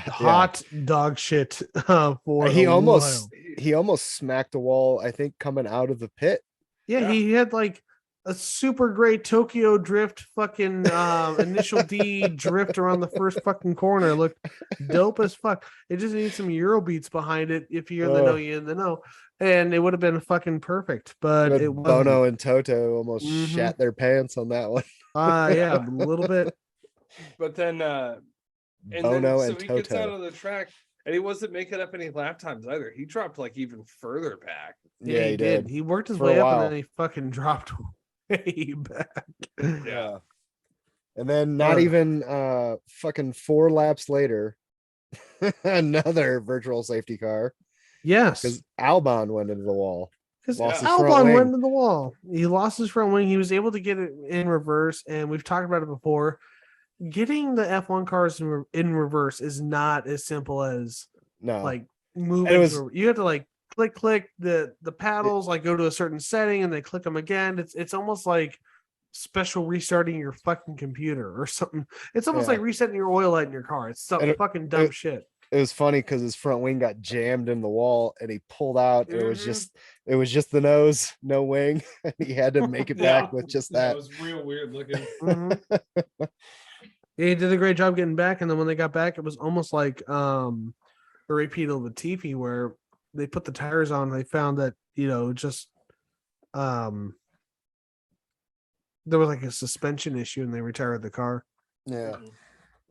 hot dog shit. For He a almost while. he almost smacked a wall, I think, coming out of the pit. Yeah, he had like a super great Tokyo drift fucking initial D drift around the first fucking corner. It looked dope as fuck. It just needs some Euro beats behind it. If you're in the know, you're in the know. And it would have been fucking perfect, but it wasn't. Bono and Toto almost Mhm. shat their pants on that one. Yeah, a little bit. but then and Bono then so and he gets out Toto. of the track and he wasn't making up any lap times either. He dropped like even further back. Yeah, he did. He worked his For a way up and while. then he fucking dropped way back. Yeah. And then not even fucking 4 laps later, another virtual safety car. Yes. Because Albon went into the wall. Because Lost his front Albon wing. went into the wall. He lost his front wing. He was able to get it in reverse, and we've talked about it before. Getting the F1 cars in reverse is not as simple as No. like moving. You have to like click the paddles, like go to a certain setting, and then click them again. It's almost like special restarting your fucking computer or something. It's almost like resetting your oil light in your car. It's some fucking dumb shit. It was funny because his front wing got jammed in the wall and he pulled out. And it was just the nose, no wing. And he had to make it back with just that. That was real weird looking. Yeah, he did a great job getting back, and then when they got back, it was almost like a repeat of Latifi where they put the tires on. They found that just there was like a suspension issue, and they retired the car. Yeah.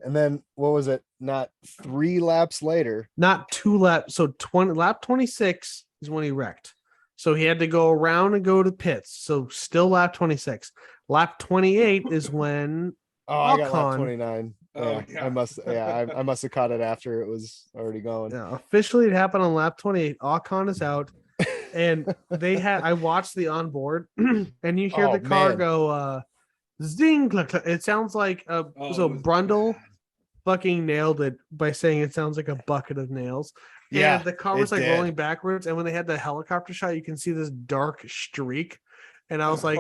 And then what was it? Not 3 laps later. Not 2 laps. So lap 26 is when he wrecked. So he had to go around and go to pits. So still lap 26. Lap 28 is when I got lap 29. I must have caught it after it was already going. Yeah, officially it happened on lap 28. Ocon is out. And I watched the onboard and you hear the car go zing. It sounds like Brundle fucking nailed it by saying it sounds like a bucket of nails. Yeah, and the car was like rolling backwards, and when they had the helicopter shot, you can see this dark streak. And I was like,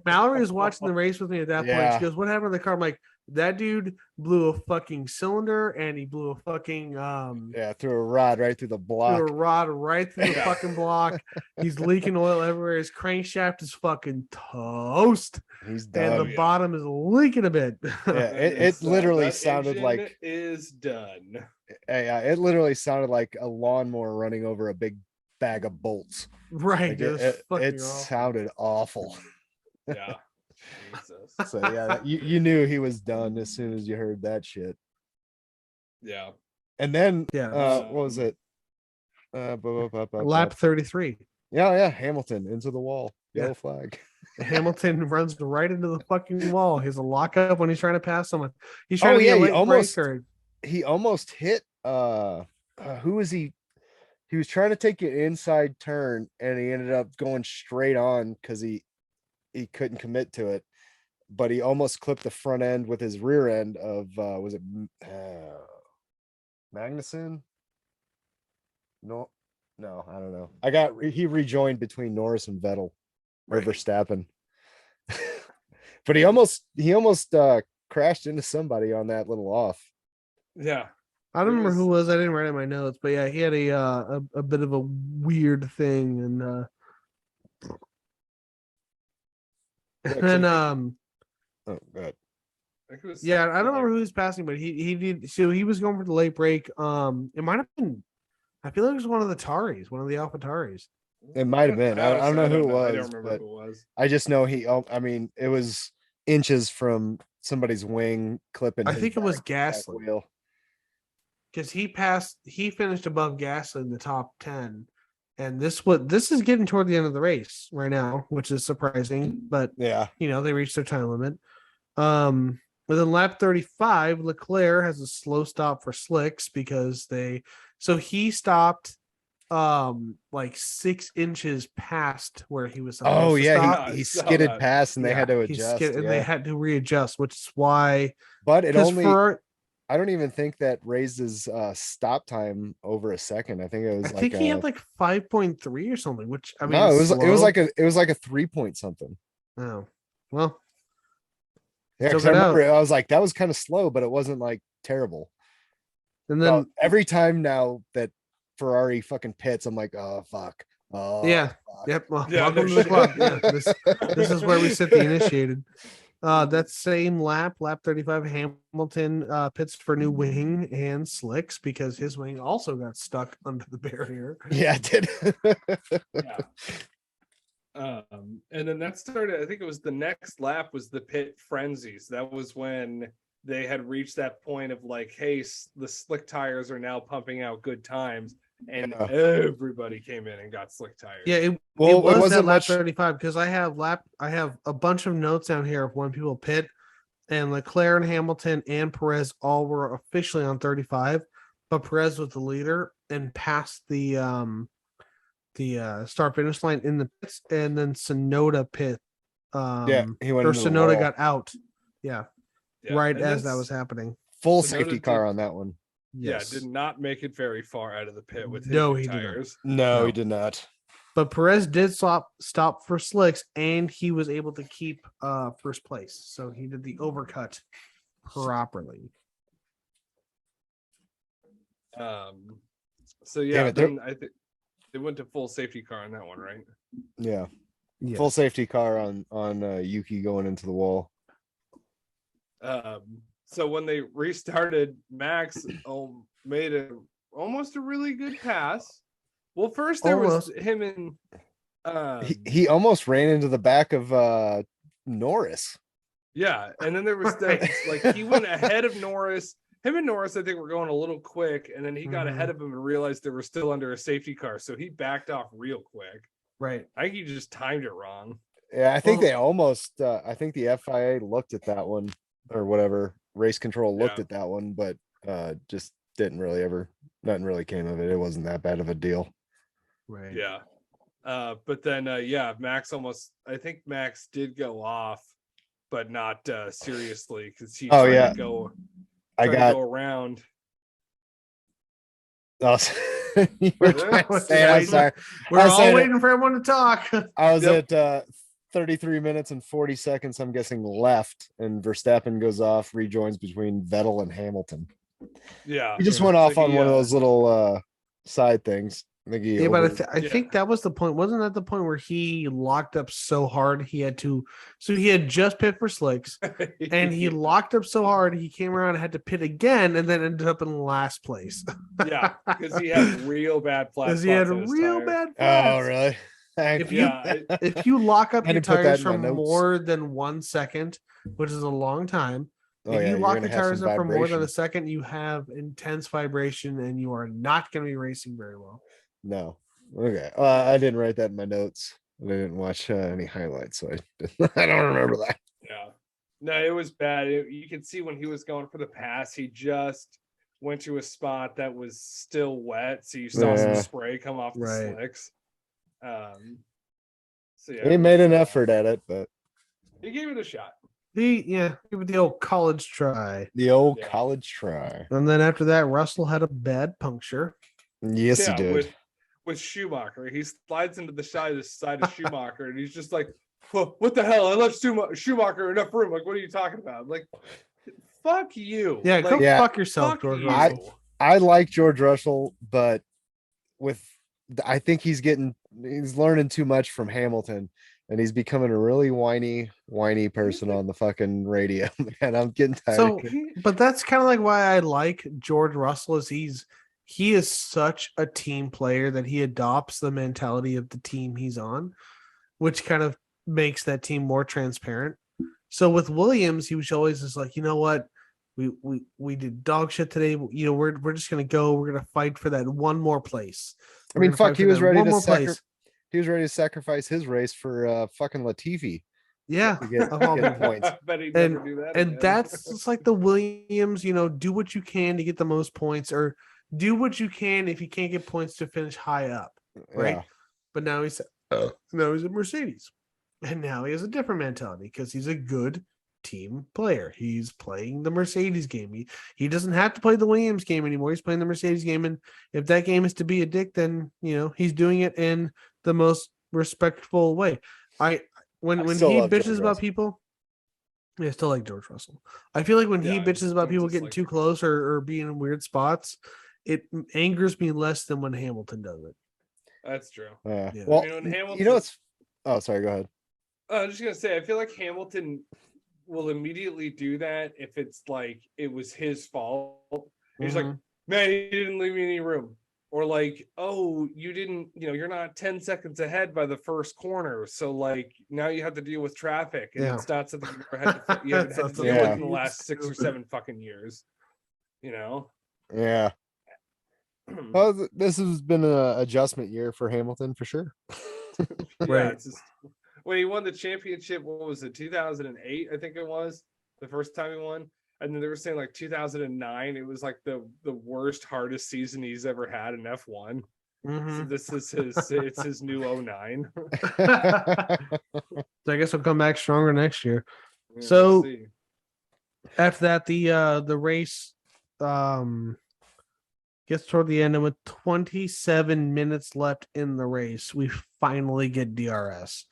Mallory was watching the race with me at that point. She goes, "What happened to the car?" I'm like, that dude blew a fucking cylinder, and he blew a fucking threw a rod right through the block. The fucking block. He's leaking oil everywhere. His crankshaft is fucking toast. He's done. And the bottom is leaking a bit. It literally sounded like is done. It literally sounded like a lawnmower running over a big bag of bolts. Right. Like it sounded awful. Yeah. Jesus. So you knew he was done as soon as you heard that shit. Yeah. And then what was it? Lap 33. Yeah, Hamilton into the wall. Yellow flag. Hamilton runs right into the fucking wall. He has a lockup when he's trying to pass someone. He's trying to get he almost hit who was he? He was trying to take an inside turn and he ended up going straight on because he couldn't commit to it. But he almost clipped the front end with his rear end of was it Magnussen? No, I don't know. He rejoined between Norris and Vettel or Verstappen. But he almost crashed into somebody on that little off. Yeah. I don't remember who it was. I didn't write it in my notes, but yeah, he had a bit of a weird thing, and then oh god. Yeah, I don't remember who was passing, but he did. So he was going for the late break. It might have been. I feel like it was one of the Taris, one of the AlphaTaris. It might have been. I don't know who it was. I don't remember who it was. I just know it was inches from somebody's wing clipping. I think it was Gasly. Wheel. because he finished above Gasly in the top 10. And this is getting toward the end of the race right now, which is surprising, but Yeah. they reached their time limit. But then lap 35, Leclerc has a slow stop for slicks because he stopped like 6 inches past where he was supposed to stop. He skidded that. past and they had to adjust. And they had to readjust, which is why. But it only I don't even think that raised his stop time over a second. I think it was I think he had like 5.3 or something, which I mean no, it was like a 3 point something. Oh, well. Yeah, because I remember I was like, that was kind of slow, but it wasn't like terrible. And then every time now that Ferrari fucking pits, I'm like, oh fuck. Oh yeah. fuck. Yep. Well, welcome to the club. Yeah, this is where we sit the initiated. That same lap 35, Hamilton pits for new wing and slicks because his wing also got stuck under the barrier. Yeah, it did. Yeah. And then that started, I think it was the next lap was the pit frenzies. That was when they had reached that point of like, hey, the slick tires are now pumping out good times, and everybody came in and got slick tires. Yeah, it wasn't lap 35 because I have a bunch of notes down here of when people pit, and Leclerc and Hamilton and Perez all were officially on 35, but Perez was the leader and passed the start finish line in the pits, and then Sonoda pit. He went or into Sonoda got out. Yeah. Right and as that was happening. Full Sonoda safety car on that one. Yes. Yeah, did not make it very far out of the pit with his he tires. No, he did not. But Perez did stop for slicks, and he was able to keep first place. So he did the overcut properly. So yeah, then I think they went to full safety car on that one, right? Yeah. Yes. Full safety car on Yuki going into the wall. So when they restarted, Max made almost a really good pass. Well, first there was him and he almost ran into the back of Norris. Yeah, and then there was like he went ahead of Norris. Him and Norris, I think, were going a little quick, and then he got ahead of him and realized they were still under a safety car, so he backed off real quick. Right. I think he just timed it wrong. Yeah, I think they almost. I think the FIA looked at that one or whatever. Race control looked at that one, but just didn't really nothing really came of it. It wasn't that bad of a deal. Right. Yeah. But then Max I think Max did go off, but not seriously because he tried to go around. Oh, you were trying to say, I'm sorry. We're all waiting for everyone to talk. I was at 33 minutes and 40 seconds, I'm guessing, left, and Verstappen goes off, rejoins between Vettel and Hamilton. Yeah. He just went off on one of those little side things. I think that was the point. Wasn't that the point where he locked up so hard he had just pit for slicks and he locked up so hard he came around and had to pit again and then ended up in last place. Yeah, because he had real bad flat spots. Oh, really? If you lock up your tires for more than 1 second, which is a long time, if you lock your tires up for more than a second, you have intense vibration and you are not going to be racing very well. No. Okay. I didn't write that in my notes. I didn't watch any highlights, so I don't remember that. Yeah. No, it was bad. You could see when he was going for the pass, he just went to a spot that was still wet, so you saw some spray come off the slicks. So he made an effort at it, but he gave it a shot. Give it the old college try. College try. And then after that, Russell had a bad puncture. Yes, he did. With Schumacher, he slides into the side of Schumacher, and he's just like, "What the hell? I left Schumacher enough room. Like, what are you talking about? Like, fuck you. Yeah, go fuck yourself, George Russell." I like George Russell, but I think he's learning too much from Hamilton, and he's becoming a really whiny person on the fucking radio. And I'm getting tired. But that's kind of like why I like George Russell is he is such a team player that he adopts the mentality of the team he's on, which kind of makes that team more transparent. So with Williams, he was always just like, you know what? We did dog shit today. You know, we're just gonna go. We're gonna fight for that one more place. I mean, We're gonna fuck, fight he for was that ready one to more place. he was ready to sacrifice his race for fucking Latifi Yeah, to get, of all get people. points. I bet he'd And never do that. and again. that's just like the Williams. You know, do what you can to get the most points, or do what you can if you can't get points to finish high up, right? Yeah. But now he's a Mercedes, and now he has a different mentality because he's a good team player. He's playing the Mercedes game. He doesn't have to play the Williams game anymore. He's playing the Mercedes game, and if that game is to be a dick, then you know he's doing it in the most respectful way. When still he love George bitches about Russell. people, I still like George Russell. I feel like when he Yeah, bitches about I'm people just getting like too George close or being in weird spots, it angers me less than when Hamilton does it. That's true. Yeah. Well, I mean, when you know Hamilton- what's oh, sorry, go ahead. I was just gonna say, I feel like Hamilton will immediately do that if it's like it was his fault. He's like, man, he didn't leave me any room. Or like, oh, you didn't, you know, you're not 10 seconds ahead by the first corner. So like now you have to deal with traffic. And Yeah. it's not something you haven't had to deal Yeah. with in the last 6 or 7 fucking years. You know? Yeah. Oh, this has been an adjustment year for Hamilton for sure. Yeah, Right. it's just when he won the championship, what was it, 2008? I think it was the first time he won. And then they were saying like 2009, it was like the worst, hardest season he's ever had in F1. So this is it's his new 09. So I guess he'll come back stronger next year. Yeah, So- we'll see. After that, the race gets toward the end, and with 27 minutes left in the race, we finally get DRS.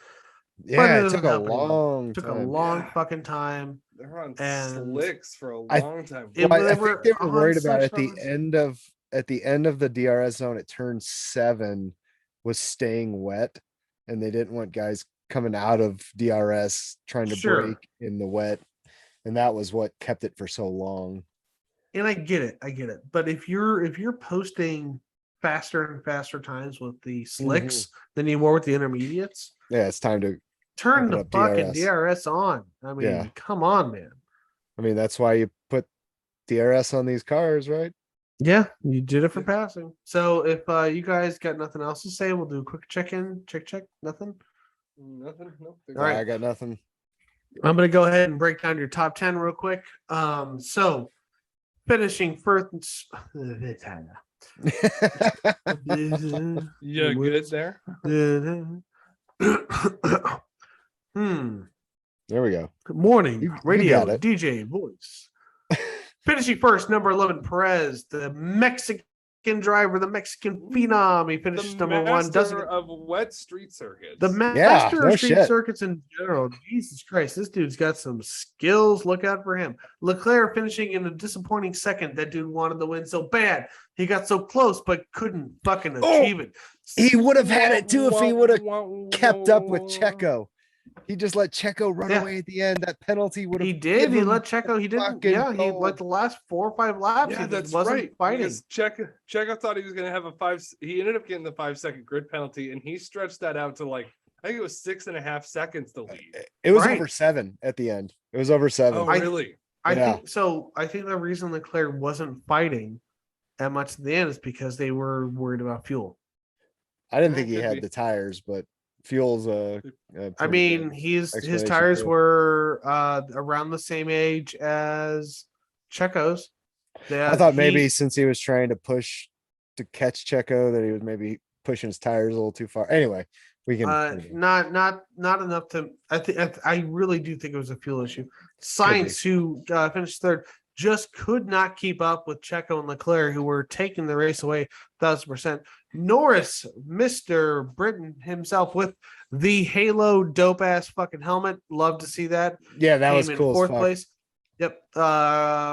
Yeah, it it doesn't took a happen anymore. long Took a time. long Yeah. fucking time. They're on and slicks for a I- long time. it- Well, they I were think they were on worried about such at the numbers. end of the DRS zone at turn 7 was staying wet, and they didn't want guys coming out of DRS trying to Sure. break in the wet, and that was what kept it for so long. And I get it. But if you're posting faster and faster times with the slicks than you were with the intermediates, Yeah, it's time to. turn Open the up fucking DRS. DRS on. I mean, Yeah. come on, man. I mean, that's why you put DRS on these cars, right? Yeah, you did it for passing. So if you guys got nothing else to say, we'll do a quick check-in. Check. Nothing. Nothing. Nope. All right. I got nothing. I'm gonna go ahead and break down your top 10 real quick. So finishing first. You good there? There we go. Good morning, You radio got it. DJ voice. Finishing first, number 11, Perez, the Mexican driver, the Mexican phenom. He finishes The number one. Doesn't master of wet street circuits. the master no of street shit. circuits in general. Jesus Christ, this dude's got some skills. Look out for him. Leclerc finishing in a disappointing second. That dude wanted the win so bad. He got so close, but couldn't fucking achieve it. He would have had it too if he would have kept up with Checo. He just let Checo run Yeah. away at the end. That penalty would have. He did. He let Checo. He didn't. fucking Yeah, he goal. like the last 4 or 5 laps. Yeah, he just that's wasn't right. fighting. Because Checo thought he was going to have a 5. He ended up getting the 5-second grid penalty, and he stretched that out to like I think it was 6.5 seconds to lead. It was Right. over 7 at the end. It was over 7. Oh, really? I Yeah. think so. I think the reason Leclerc wasn't fighting that much at the end is because they were worried about fuel. I didn't Yeah, think he could had be. the tires, but fuel's a I pretty mean, good his explanation tires too. were around the same age as Checo's. I thought maybe since he was trying to push to catch Checo that he was maybe pushing his tires a little too far. Anyway, we can. not enough to. I really do think it was a fuel issue. Sainz, who finished third, just could not keep up with Checo and Leclerc, who were taking the race away 1,000%. Norris, Mr. Britain himself, with the Halo dope ass fucking helmet. Love to see that. Yeah, that Came was in cool. fourth As fuck. place. Yep.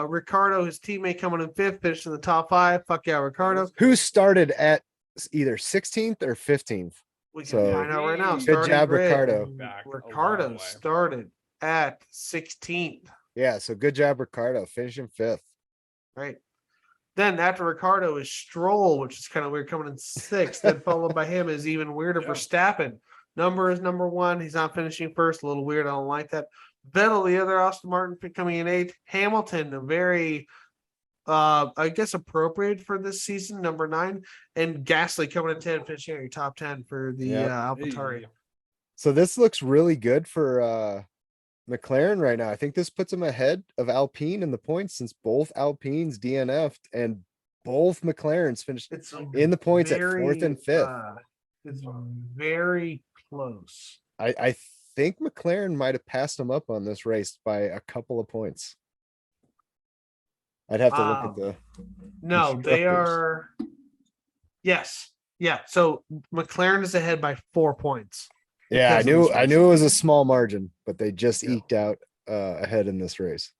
Ricardo, his teammate, coming in fifth, finished in the top 5. Fuck yeah, Ricardo. Who started at either 16th or 15th? We can So- find out right now. Good Starting job, grid. Ricardo. Back a long Ricardo way. started at 16th. Yeah, so good job, Ricardo, finishing 5th. Right. Then after Ricardo is Stroll, which is kind of weird, coming in 6th. Then followed by him is even weirder, Yeah. Verstappen. Number is number 1. He's not finishing first. A little weird. I don't like that. Vettel, the other Aston Martin, coming in 8th. Hamilton, a very, I guess, appropriate for this season, number 9. And Gasly coming in 10, finishing out your top 10 for the Yep. AlphaTauri. So this looks really good for McLaren right now. I think this puts them ahead of Alpine in the points since both Alpines DNF'd and both McLarens finished It's in the points at very, 4th and 5th. It's very close. I think McLaren might have passed them up on this race by a couple of points. I'd have to look at the No, they constructors. are. Yes. Yeah. So McLaren is ahead by 4 points. Yeah, because of this I race. knew it was a small margin, but they just Yeah. eked out ahead in this race.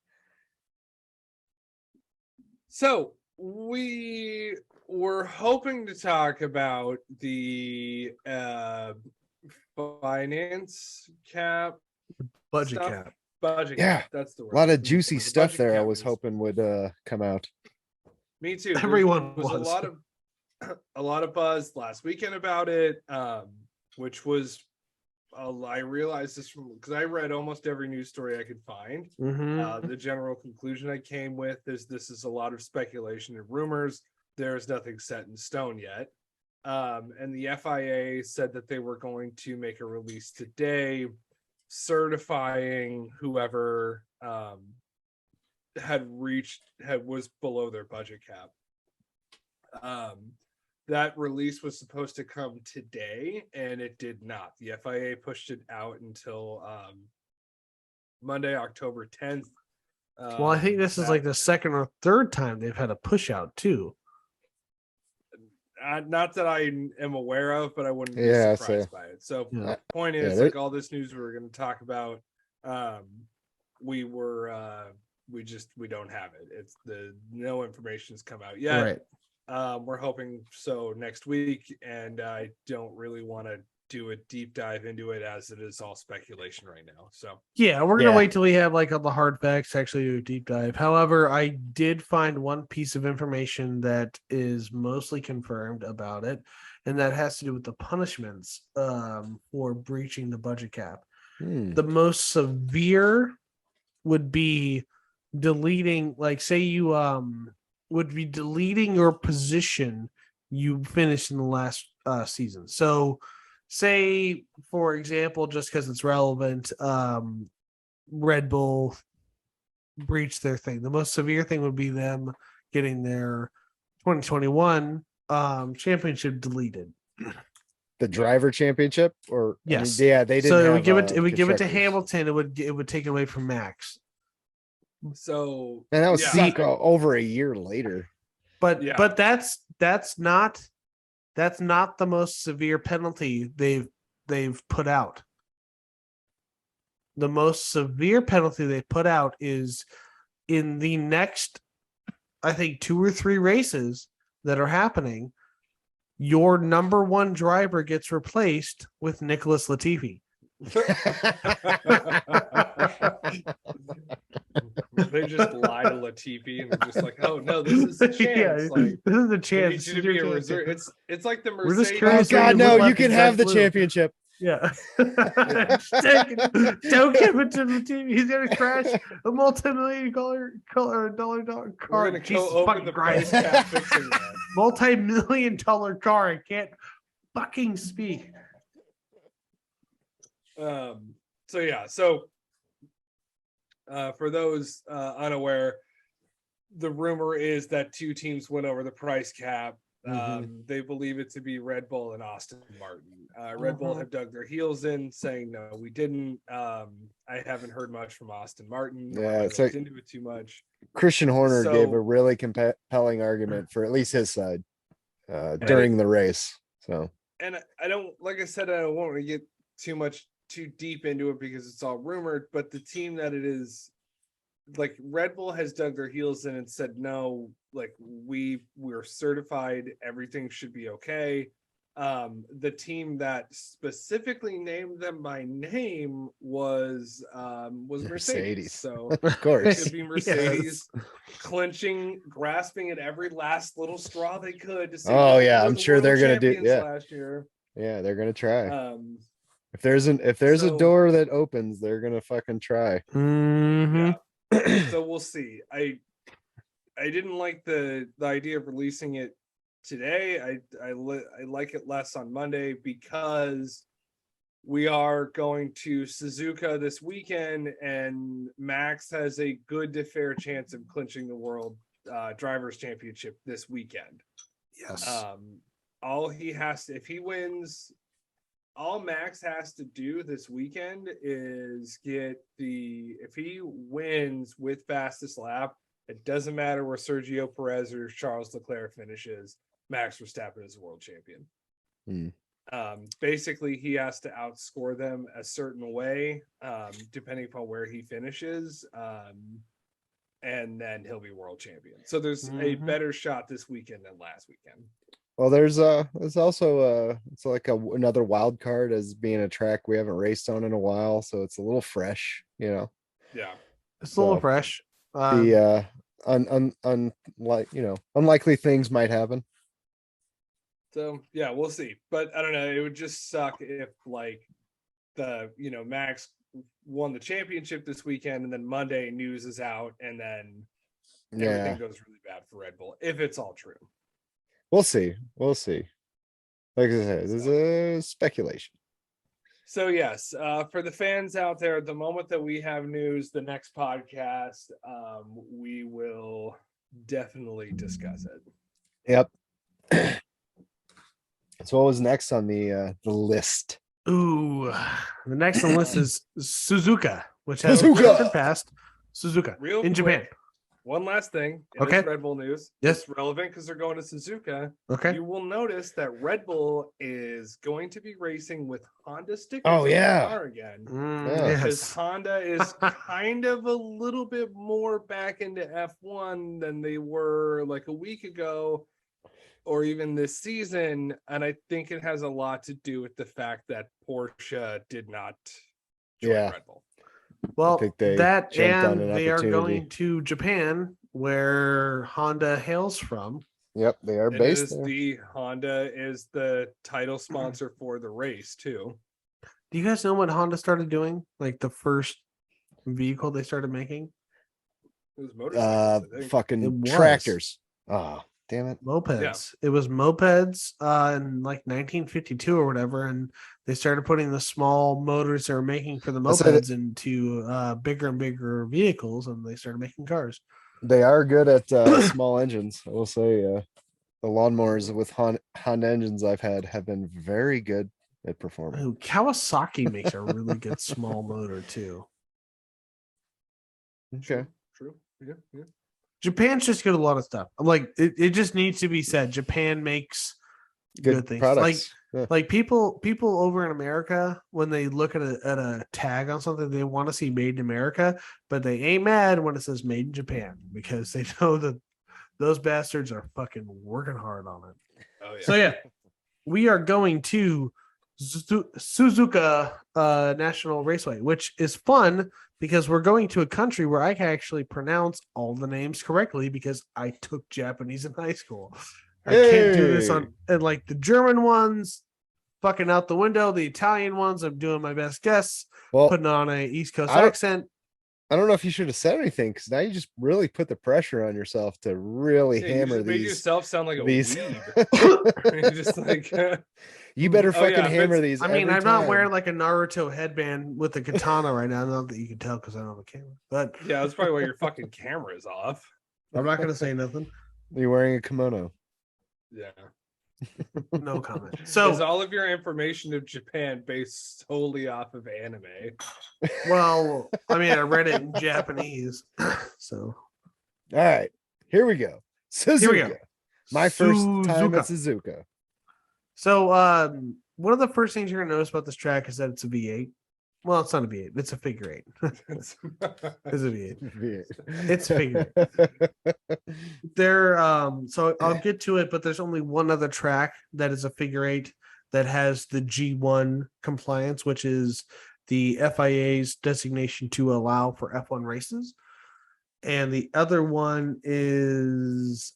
So we were hoping to talk about the finance cap Budget stuff. cap. Budget Yeah, cap, that's the word. A lot of juicy The stuff budget there. I cap was is- hoping would come out. Me too. Everyone There was was. a lot of buzz last weekend about it, which was I realized this from because I read almost every news story I could find. Mm-hmm. The general conclusion I came with is this is a lot of speculation and rumors. There is nothing set in stone yet. And the FIA said that they were going to make a release today certifying whoever was below their budget cap. That release was supposed to come today and it did not. The FIA pushed it out until Monday, October 10th. Well, I think this is like the second or third time they've had a push out too. Not that I am aware of, but I wouldn't be Yeah, surprised so- by it. So Yeah. point Yeah, is, there- like all this news we were going to talk about, we don't have it. It's no information's come out yet. Right. We're hoping so next week, and I don't really want to do a deep dive into it as it is all speculation right now. So Yeah, we're gonna Yeah. wait till we have like all the hard facts to actually do a deep dive. However, I did find one piece of information that is mostly confirmed about it, and that has to do with the punishments for breaching the budget cap. The most severe would be deleting, like, say you would be deleting your position you finished in the last season. So say, for example, just because it's relevant, Red Bull breached their thing. The most severe thing would be them getting their 2021 championship deleted. The driver championship, or Yes. yeah, they didn't. So it would have, give it. It would give it to constructors. Hamilton. It would take it away from Max. so And that was yeah, over a year later. But Yeah. but that's not the most severe penalty they've put out. The most severe penalty they put out is in the next, I think, 2 or 3 races that are happening. Your number 1 driver gets replaced with Nicholas Latifi. they just lie to Latifi and they're just like, oh no, this is a chance. Like, This is a we chance. need you to be a reserve. It's like the We're just Mercedes. Oh curious God, you no! look You like can the have the Jet Blue. championship. Yeah. Don't give it to Latifi. He's gonna crash a multi-million dollar car. We're gonna Jesus go open fucking the price Christ. cap fixing that. Multi-million dollar car. I can't fucking speak. So yeah, so for those unaware, the rumor is that 2 teams went over the price cap. They believe it to be Red Bull and Aston Martin. Red Bull have dug their heels in, saying no, we didn't. I haven't heard much from Aston Martin. Yeah, I it's looked like- into it too much. Christian Horner gave So- a really compelling argument for at least his side during the race. So And I don't, like I said, I don't want to get too deep into it because it's all rumored, but the team that it is, like, Red Bull has dug their heels in and said no, like we're certified, everything should be okay. The team that specifically named them by name was Mercedes. So of it course, could be Mercedes clinching, grasping at every last little straw they could to say, Oh, "Look, yeah, we're I'm the sure world they're gonna do- champions yeah. last year." yeah, they're gonna try. If there's a So- door that opens, they're gonna fucking try. Mhm. Yeah. So we'll see. I didn't like the idea of releasing it today. I like it less on Monday because we are going to Sazuka this weekend, and Max has a good to fair chance of clinching the world drivers championship this weekend. Yes. All he has to, if he wins, all Max has to do this weekend is if he wins with fastest lap, it doesn't matter where Sergio Perez or Charles Leclerc finishes, Max Verstappen is world champion. Basically he has to outscore them a certain way, depending upon where he finishes, and then he'll be world champion. So there's a better shot this weekend than last weekend. Well, there's also it's like another wild card as being a track we haven't raced on in a while, so it's a little fresh, you know. Yeah, It's a little So, fresh. The unlikely things might happen. so yeah, we'll see. But I don't know, it would just suck if like Max won the championship this weekend and then Monday news is out and then everything goes really bad for Red Bull, if it's all true. We'll see. Like I said, this is speculation. So yes, for the fans out there, the moment that we have news, the next podcast, we will definitely discuss it. Yep. So what was next on the list? Ooh, the next on the list is Suzuka, which has Sazuka! just passed. Suzuka Real in quick, Japan. one last thing. Okay. Red Bull news. Yes. It's relevant because they're going to Sazuka. Okay. You will notice that Red Bull is going to be racing with Honda stickers Oh, on yeah. the car again. Yeah. Because Yes. Honda is kind of a little bit more back into F1 than they were like a week ago or even this season. And I think it has a lot to do with the fact that Porsche did not join Red Bull. Well, think they that jumped on and an they are opportunity. going to Japan, where Honda hails from. Yep, they are And based there. the Honda is the title sponsor for the race too. Do you guys know what Honda started doing? Like the first vehicle they started making? It was motorcycles, I think. Fucking It was. tractors. Oh, damn it. Mopeds. It was mopeds in like 1952 or whatever, and they started putting the small motors they were making for the That's it. mopeds into bigger and bigger vehicles, and they started making cars. They are good at small engines. I will say the lawnmowers with Honda engines I've had have been very good at performing. Ooh, Kawasaki makes a really good small motor too. Okay. True. Yeah. Japan's just good at a lot of stuff. I'm like, it just needs to be said. Japan makes good things. products. Like people over in America, when they look at a tag on something, they want to see made in America, but they ain't mad when it says made in Japan because they know that those bastards are fucking working hard on it. Oh yeah. So yeah, we are going to Suzuka National Raceway, which is fun because we're going to a country where I can actually pronounce all the names correctly because I took Japanese in high school. I can't do this on and like the German ones, fucking out the window. The Italian ones, I'm doing my best guess, Well, putting on a East Coast I don't- accent. I don't know if you should have said anything because now you just really put the pressure on yourself to really Yeah, you hammer just made these. yourself sound like a these- weeb. You're just like You better Oh, fucking yeah, if hammer it's- these. I mean, every I'm not time. wearing like a Naruto headband with a katana right now. Not that you can tell because I don't have a camera, but yeah, that's probably why your fucking camera is off. I'm not going to say nothing. You're wearing a kimono. Yeah. No comment. Is So, all of your information of Japan based solely off of anime? well, I mean, I read it in Japanese. So, All right, here we go. Suzuka. Here we go. My first time at Suzuka. Suzuka. So, one of the first things you're going to notice about this track is that it's a V8. Well, it's not a V8. It's a figure eight. It's a V8. It's figure There, so I'll get to it, but there's only one other track that is a figure eight that has the G1 compliance, which is the FIA's designation to allow for F1 races. And the other one is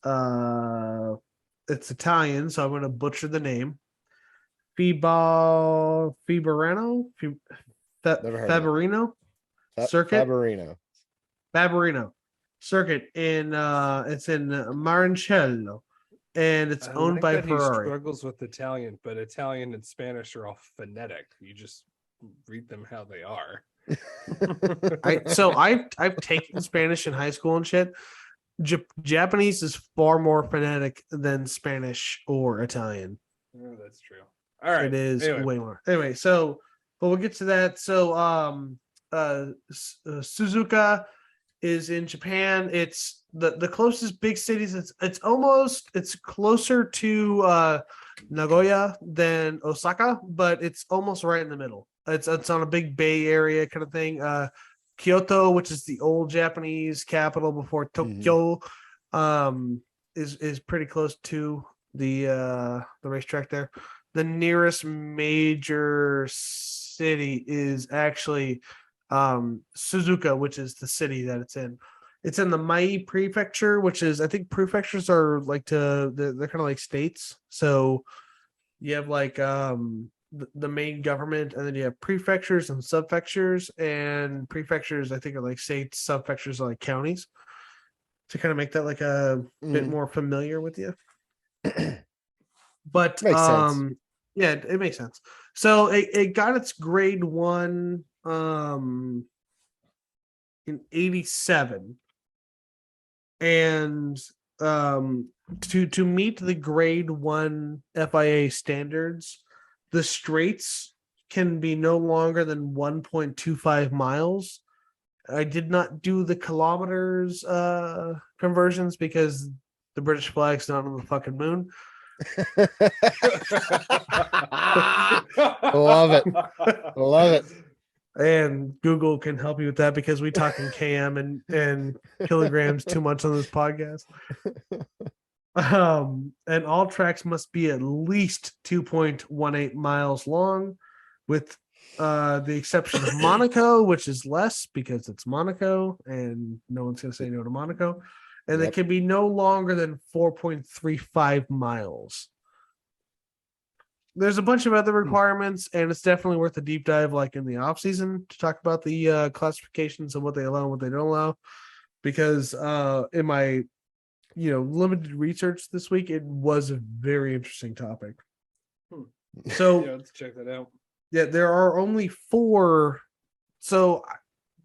it's Italian, so I'm going to butcher the name. Fiberano, Never heard of it. Faberino circuit, Faberino. Faberino circuit in it's in Marancello, and it's I owned like by that he Ferrari. struggles with Italian, but Italian and Spanish are all phonetic. You just read them how they are. I've taken Spanish in high school and shit. Japanese is far more phonetic than Spanish or Italian. Oh, that's true. All right. It is Anyway. way more. Anyway, so but we'll get to that. So Suzuka is in Japan. It's the closest big cities. It's closer to Nagoya than Osaka, but it's almost right in the middle. It's on a big bay area kind of thing. Kyoto, which is the old Japanese capital before Tokyo, is pretty close to the racetrack there. The nearest major city is actually Suzuka, which is the city that it's in. It's in the Mai prefecture, which is, I think prefectures are like they're kind of like states. So you have like the main government, and then you have prefectures and subprefectures, and prefectures I think are like states, subprefectures are like counties, to kind of make that like a bit more familiar with you. But Makes sense. yeah, it makes sense. So it got its grade 1 in 87, and to meet the grade 1 FIA standards, the straights can be no longer than 1.25 miles. I did not do the kilometers conversions because the British flag's not on the fucking moon. Love it. Love it. And Google can help you with that because we talk in km and kilograms too much on this podcast. And all tracks must be at least 2.18 miles long, with the exception of Monaco, which is less because it's Monaco and no one's going to say no to Monaco. And it can be no longer than 4.35 miles. There's a bunch of other requirements, and it's definitely worth a deep dive, like in the off season, to talk about the classifications and what they allow and what they don't allow. Because in my limited research this week, it was a very interesting topic. So yeah, let's check that out. Yeah, there are only 4. So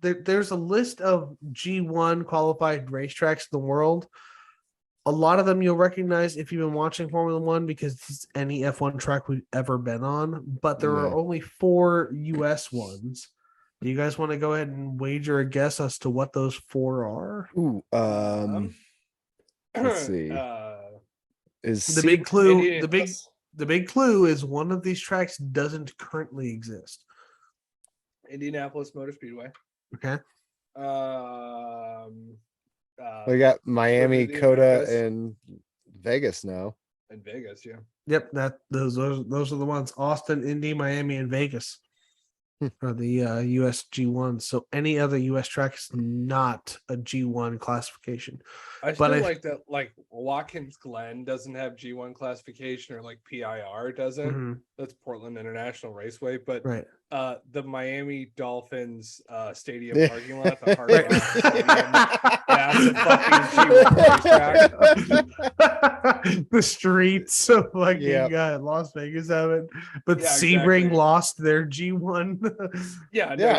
there's a list of G1 qualified racetracks in the world. A lot of them you'll recognize if you've been watching Formula One because it's any F1 track we've ever been on. But there are only 4 US ones. Do you guys want to go ahead and wager a guess as to what those 4 are? Ooh, let's see. Is the big clue? Indianapolis? The big clue is one of these tracks doesn't currently exist. Indianapolis Motor Speedway. Okay. We got Miami, Vegas. Coda, and Vegas now. And Vegas, yeah. Yep, those are the ones. Austin, Indy, Miami, and Vegas are the US G1. So any other US track is not a G1 classification. I still like that, like Watkins Glen doesn't have G1 classification, or like PIR doesn't. Mm-hmm. That's Portland International Raceway, but right. The Miami Dolphins stadium parking lot, the Hard Rock Stadium, that's a fucking G1 racetrack. The streets of fucking Las Vegas have it, but Sebring exactly. lost their G1. No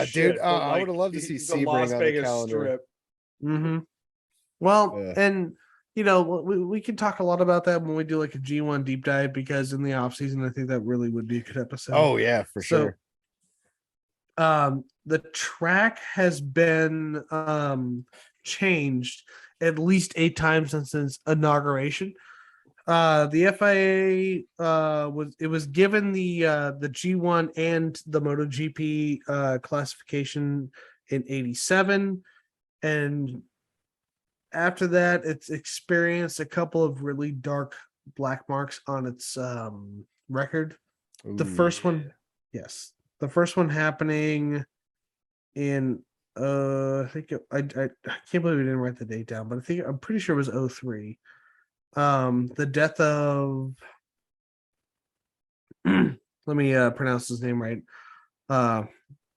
shit, dude. but, I would have loved to see the Sebring Las on Vegas the calendar. Strip. Mm-hmm. Well, and we can talk a lot about that when we do like a G1 deep dive, because in the off season, I think that really would be a good episode. Oh yeah, for sure. The track has been changed at least 8 times since its inauguration. The FIA was given the G1 and the MotoGP classification in 87, and after that it's experienced a couple of really dark black marks on its record. The first one happening in I think I can't believe we didn't write the date down, but I'm pretty sure it was 03. The death of let me pronounce his name right.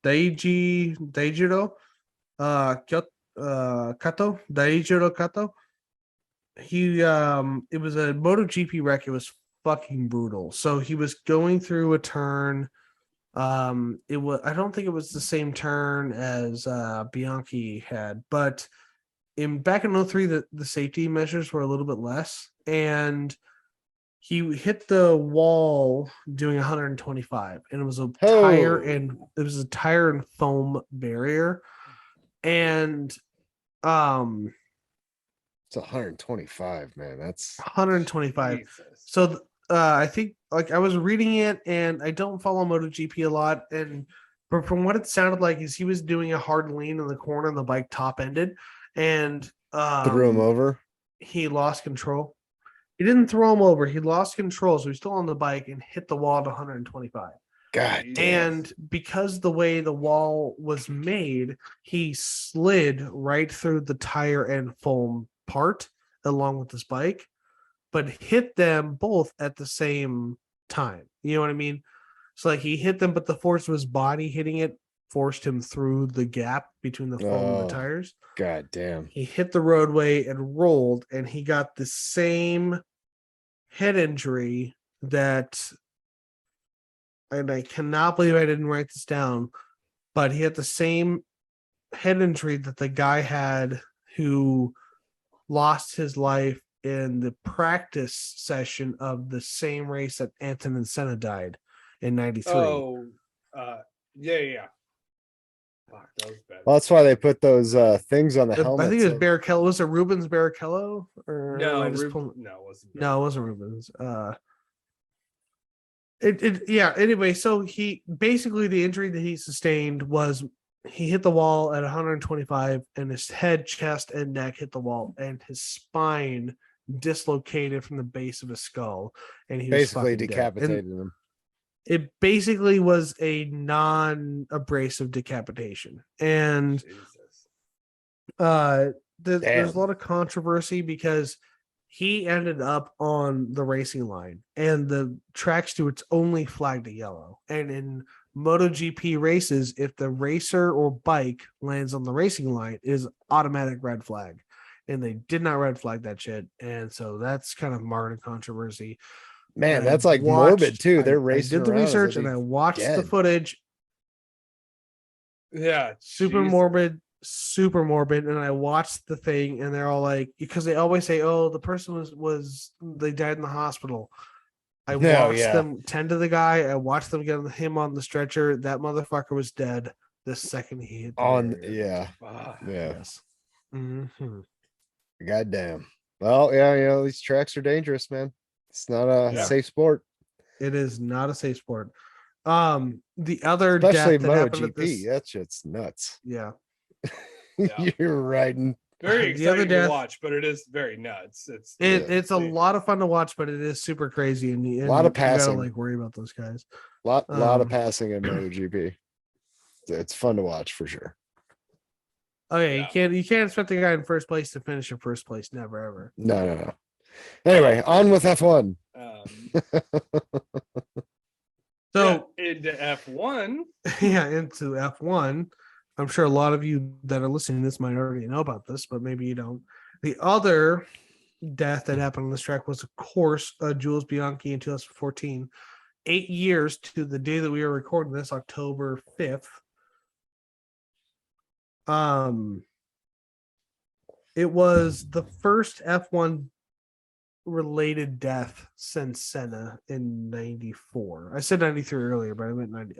Daijiro Kato, Daijiro Kato. It was a MotoGP wreck. It was fucking brutal. So he was going through a turn. It was, I don't think it was the same turn as Bianchi had, but back in 03, the safety measures were a little bit less, and he hit the wall doing 125, and it was a tire and foam barrier, and It's 125, man. That's 125. Jesus. So I think, like, I was reading it, and I don't follow MotoGP a lot, but from what it sounded like is he was doing a hard lean in the corner, and the bike top ended, and threw him over. he lost control. He didn't throw him over. He lost control, so he's still on the bike and hit the wall at 125. God damn. And because the way the wall was made, he slid right through the tire and foam part along with his bike, but hit them both at the same time. You know what I mean? So like he hit them, but the force of his body hitting it forced him through the gap between the foam and the tires. God damn. He hit the roadway and rolled, and he got the same head injury that, and I cannot believe I didn't write this down, but he had the same head injury that the guy had who lost his life in the practice session of the same race that Anton Senna died in 93. Oh, yeah. Fuck, that was bad. Well, that's why they put those things on the helmet. I think it was Barrichello. Was it Rubens Barrichello? Or No, am I just no, pulling- it wasn't. No, it wasn't Rubens. Anyway, so he basically, the injury that he sustained was he hit the wall at 125, and his head, chest, and neck hit the wall, and his spine dislocated from the base of his skull, and he basically was fucking decapitated dead. And him. it basically was a non-abrasive decapitation, and Jesus. there's a lot of controversy because he ended up on the racing line, and the track stewards only flagged a yellow. And in MotoGP races, if the racer or bike lands on the racing line, it is automatic red flag. And they did not red flag that shit. And so that's kind of marred in controversy. Man, And that's I like morbid watched- too. They're I racing did the around as research, if and I he's watched the dead. footage. Yeah. Super Jesus. morbid, and I watched the thing, and they're all like, because they always say, oh, the person was they died in the hospital. I No, watched yeah. them tend to the guy. I watched them get him on the stretcher. That motherfucker was dead the second he hit the On barrier. yeah. Fuck. Yeah. Yes. Mhm. Goddamn. Well, yeah, these tracks are dangerous, man. It's not a Yeah. safe sport. It is not a safe sport. The other Especially death that happened at MotoGP. this, That shit's nuts. yeah. Yeah. You're riding. Very The other exciting death- to watch, but it is very nuts. It's a lot of fun to watch, but it is super crazy, and A lot of you gotta passing. like worry about those guys. Lot of Um, passing in MotoGP. It's fun to watch for sure. Okay, Yeah. you can't expect the guy in first place to finish in first place. Never ever. No. Anyway, on with F1. So into F1. yeah, into F1. I'm sure a lot of you that are listening to this might already know about this, but maybe you don't. The other death that happened on this track was, of course, Jules Bianchi in 2014. 8 years to the day that we are recording this, October 5th. It was the first F1 related death since Senna in 94. I said 93 earlier, but I meant 90.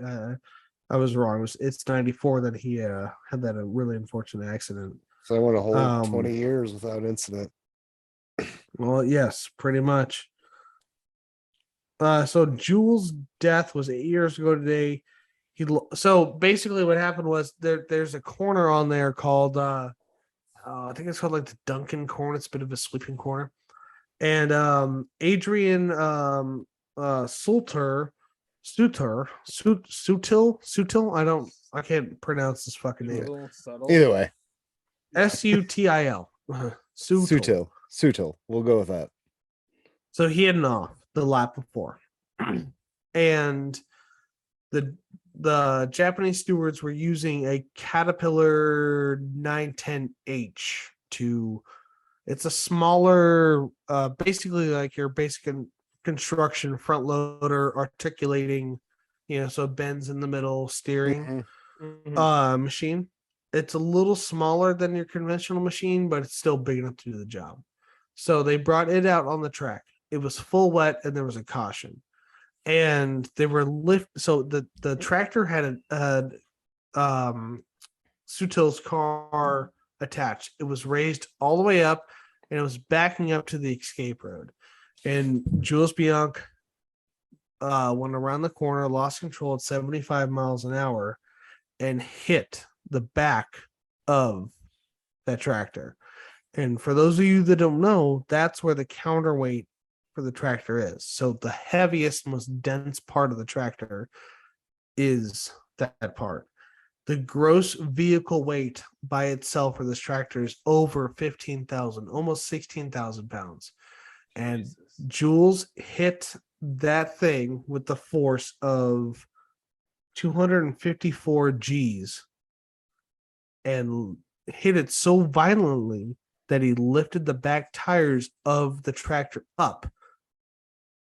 I was wrong. It's 94 that he had that really unfortunate accident. So I want to hold Um, 20 years without incident. Well, yes, pretty much. So Jules' death was 8 years ago today. So basically what happened was there's a corner on there called I think it's called like the Duncan corner. It's a bit of a sleeping corner. And Adrian Sutil, I can't pronounce this fucking name. Little subtle. Either way, Sutil. Sutil. We'll go with that. So he had an off the lap before. And the Japanese stewards were using a Caterpillar 910H to. It's a smaller, basically like your basic construction front loader articulating, so it bends in the middle steering machine. It's a little smaller than your conventional machine, but it's still big enough to do the job. So they brought it out on the track. It was full wet and there was a caution. And they were so the tractor had Sutil's car attached. It was raised all the way up and it was backing up to the escape road. And Jules Bianchi went around the corner, lost control at 75 miles an hour, and hit the back of that tractor. And for those of you that don't know, that's where the counterweight for the tractor is. So the heaviest, most dense part of the tractor is that part. The gross vehicle weight by itself for this tractor is over 15,000, almost 16,000 pounds. And Jules hit that thing with the force of 254 G's and hit it so violently that he lifted the back tires of the tractor up.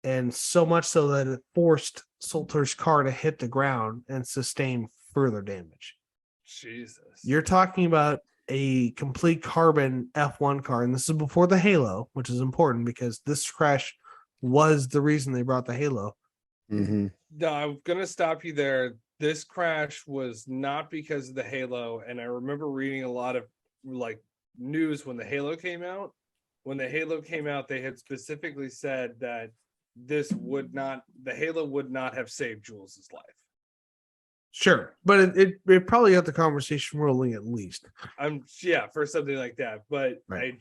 And so much so that it forced Salter's car to hit the ground and sustain further damage. Jesus. You're talking about a complete carbon F1 car, and this is before the Halo, which is important because this crash was the reason they brought the Halo. Mm-hmm. No, I'm gonna stop you there. This crash was not because of the Halo, and I remember reading a lot of like news when the Halo came out. When the Halo came out, they had specifically said that the Halo would not have saved Jules's life. Sure, but it probably got the conversation rolling at least. For something like that. But right.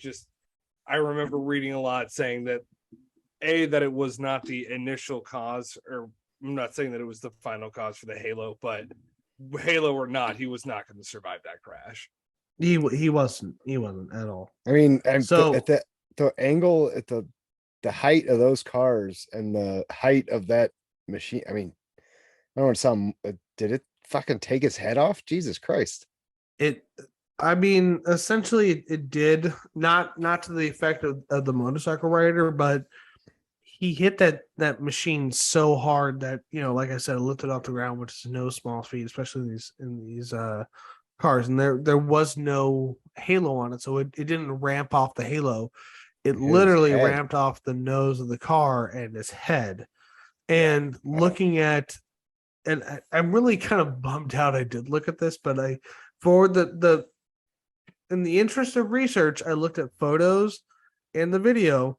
I remember reading a lot saying that that it was not the initial cause, or I'm not saying that it was the final cause for the Halo, but Halo or not, he was not going to survive that crash. He wasn't at all. I mean, so at the angle, at the height of those cars and the height of that machine, I mean, I don't want to sound, did it fucking take his head off? Jesus Christ. Essentially it did, not to the effect of the motorcycle rider, but he hit that machine so hard that, like I said, it lifted off the ground, which is no small feat, especially in these cars. And there was no Halo on it, so it didn't ramp off the Halo. It literally ramped off the nose of the car and his head. And looking at, and I'm really kind of bummed out I did look at this, but in the interest of research, I looked at photos and the video,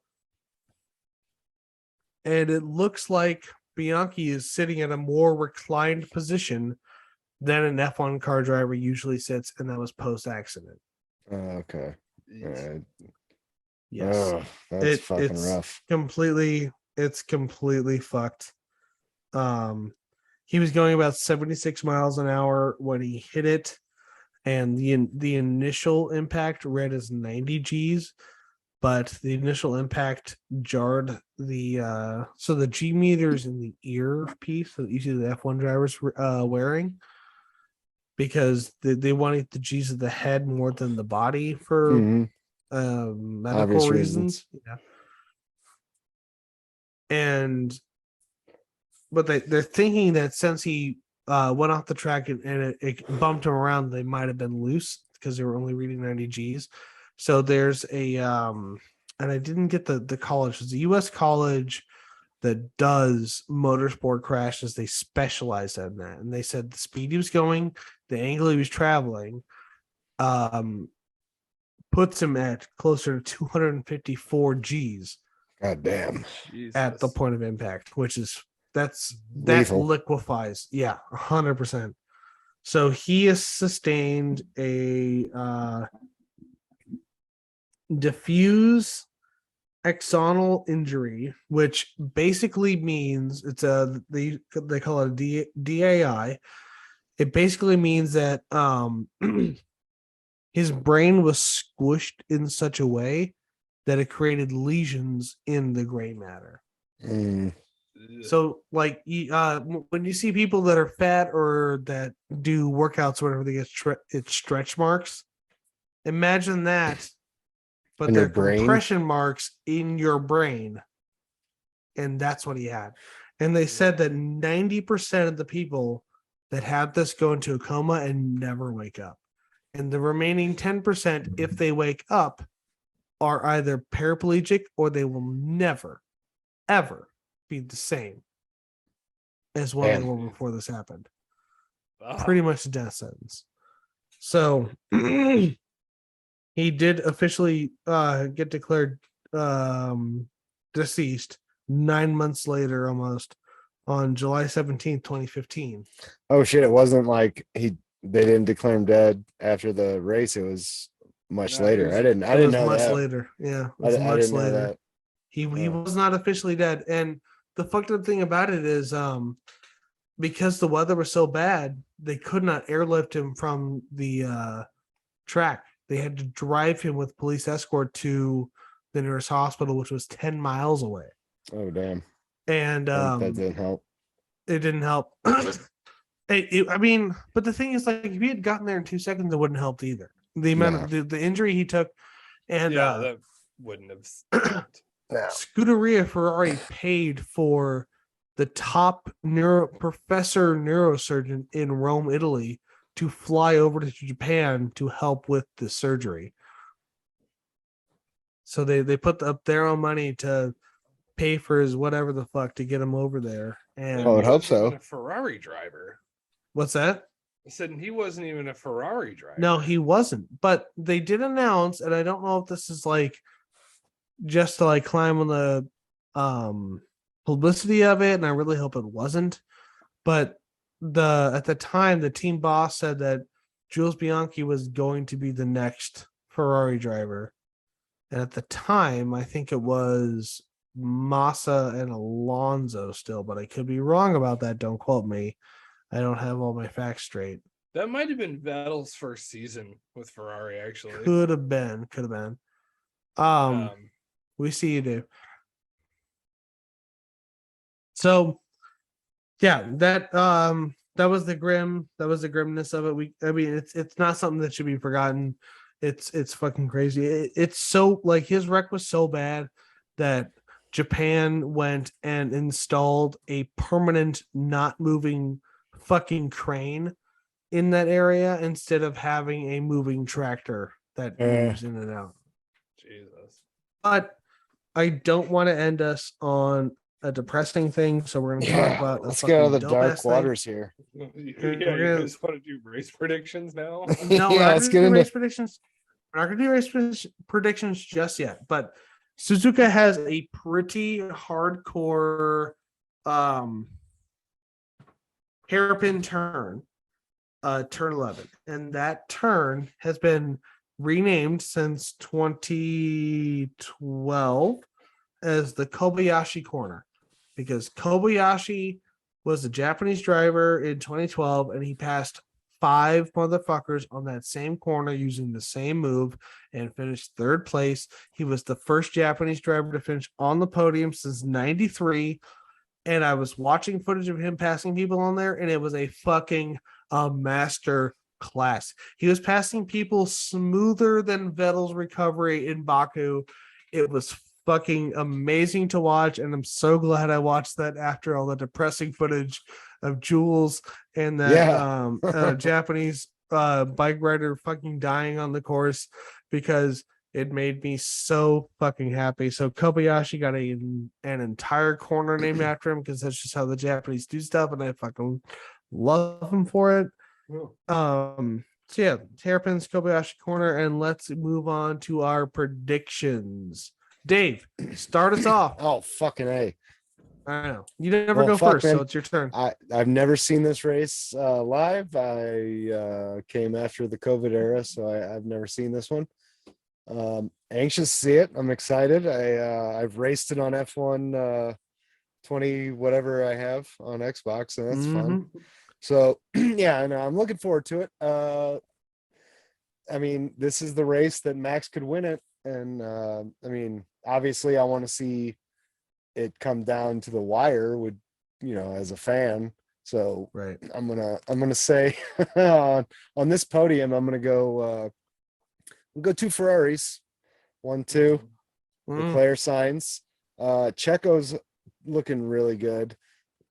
and it looks like Bianchi is sitting in a more reclined position than an F1 car driver usually sits, and that was post-accident. Okay. Yes. Oh, that's fucking rough. It's completely fucked. He was going about 76 miles an hour when he hit it, and the initial impact read as 90 Gs, but the initial impact jarred the G meters in the ear piece that you see the F1 drivers wearing, because they wanted the G's of the head more than the body for medical obvious reasons. Yeah. But they're thinking that since he went off the track and it bumped him around, they might have been loose because they were only reading 90 Gs. So there's a and I didn't get the college. It's a U.S. college that does motorsport crashes. They specialize in that, and they said the speed he was going, the angle he was traveling, puts him at closer to 254 Gs. God damn. At the point of impact, which is that lethal. Liquefies. Yeah, 100%. So he has sustained a diffuse axonal injury, which basically means it's they call it a DAI. It basically means that his brain was squished in such a way that it created lesions in the gray matter. So like when you see people that are fat or that do workouts or whatever, they get it's stretch marks. Imagine that, but In your they're brain? compression marks in your brain. And that's what he had. And they said that 90% of the people that have this go into a coma and never wake up. And the remaining 10%, if they wake up, are either paraplegic or they will never, ever be the same as what they Damn. were before this happened. Ah, Pretty much a death sentence. So he did officially get declared deceased 9 months later, almost on July 17th, 2015. Oh shit! It wasn't like they didn't declare him dead after the race. It was much No, it later. was- I didn't It was know much that. later. Yeah, it I, was I much didn't know later. that. He Oh. was not officially dead. And the fucked up thing about it is because the weather was so bad, they could not airlift him from the track. They had to drive him with police escort to the nearest hospital, which was 10 miles away. Oh damn! And That didn't help. it didn't help. I mean, but the thing is, like, if he had gotten there in 2 seconds, it wouldn't help either. The amount of the injury he took, and yeah, that wouldn't have helped. Yeah. Scuderia Ferrari paid for the top professor neurosurgeon in Rome, Italy, to fly over to Japan to help with the surgery. So they put up their own money to pay for his whatever the fuck to get him over there. And I would He hope wasn't even so. A Ferrari driver. what's that? I said he wasn't even a Ferrari driver. No, he wasn't. But they did announce, and I don't know if this is like just to like climb on the publicity of it, and I really hope it wasn't. But at the time, the team boss said that Jules Bianchi was going to be the next Ferrari driver. And at the time, I think it was Massa and Alonso still, but I could be wrong about that. Don't quote me. I don't have all my facts straight. That might have been Vettel's first season with Ferrari, actually. Could have been. Um, We see you do. So yeah, that was the grimness of it. I mean, it's not something that should be forgotten. It's fucking crazy. It's so like his wreck was so bad that Japan went and installed a permanent not moving fucking crane in that area instead of having a moving tractor that moves in and out. Jesus. But I don't want to end us on a depressing thing, so we're going to talk about. Let's get out of the dark waters here. Yeah, you gonna- guys want to do race predictions now? No, we're Yeah, not let's going to get do into- race predictions. We're not going to do race predictions just yet. But Suzuka has a pretty hardcore hairpin turn, turn 11, and that turn has been renamed since 2012 as the Kobayashi corner, because Kobayashi was a Japanese driver in 2012 and he passed 5 motherfuckers on that same corner using the same move and finished 3rd place. He was the first Japanese driver to finish on the podium since 93. And I was watching footage of him passing people on there, and it was a fucking master class. He was passing people smoother than Vettel's recovery in Baku. It was fucking amazing to watch, and I'm so glad I watched that after all the depressing footage of Jules and that Japanese bike rider fucking dying on the course, because it made me so fucking happy. So Kobayashi got an entire corner named after him, because that's just how the Japanese do stuff, and I fucking love him for it. So yeah, hairpins, Kobayashi corner, and let's move on to our predictions. Dave, start us off. Oh fucking A. I know you never Well, go fuck, first, man. so it's your turn. I've never seen this race live. I came after the COVID era, so I've never seen this one. Anxious to see it. I'm excited. I've raced it on F1 20 whatever I have on Xbox, so that's fun. So yeah, and I'm looking forward to it. I mean, this is the race that Max could win it, and I mean, obviously, I want to see it come down to the wire. Would as a fan. So Right. I'm gonna say on this podium, I'm gonna go two Ferraris, 1-2. Leclerc signs. Checo's looking really good.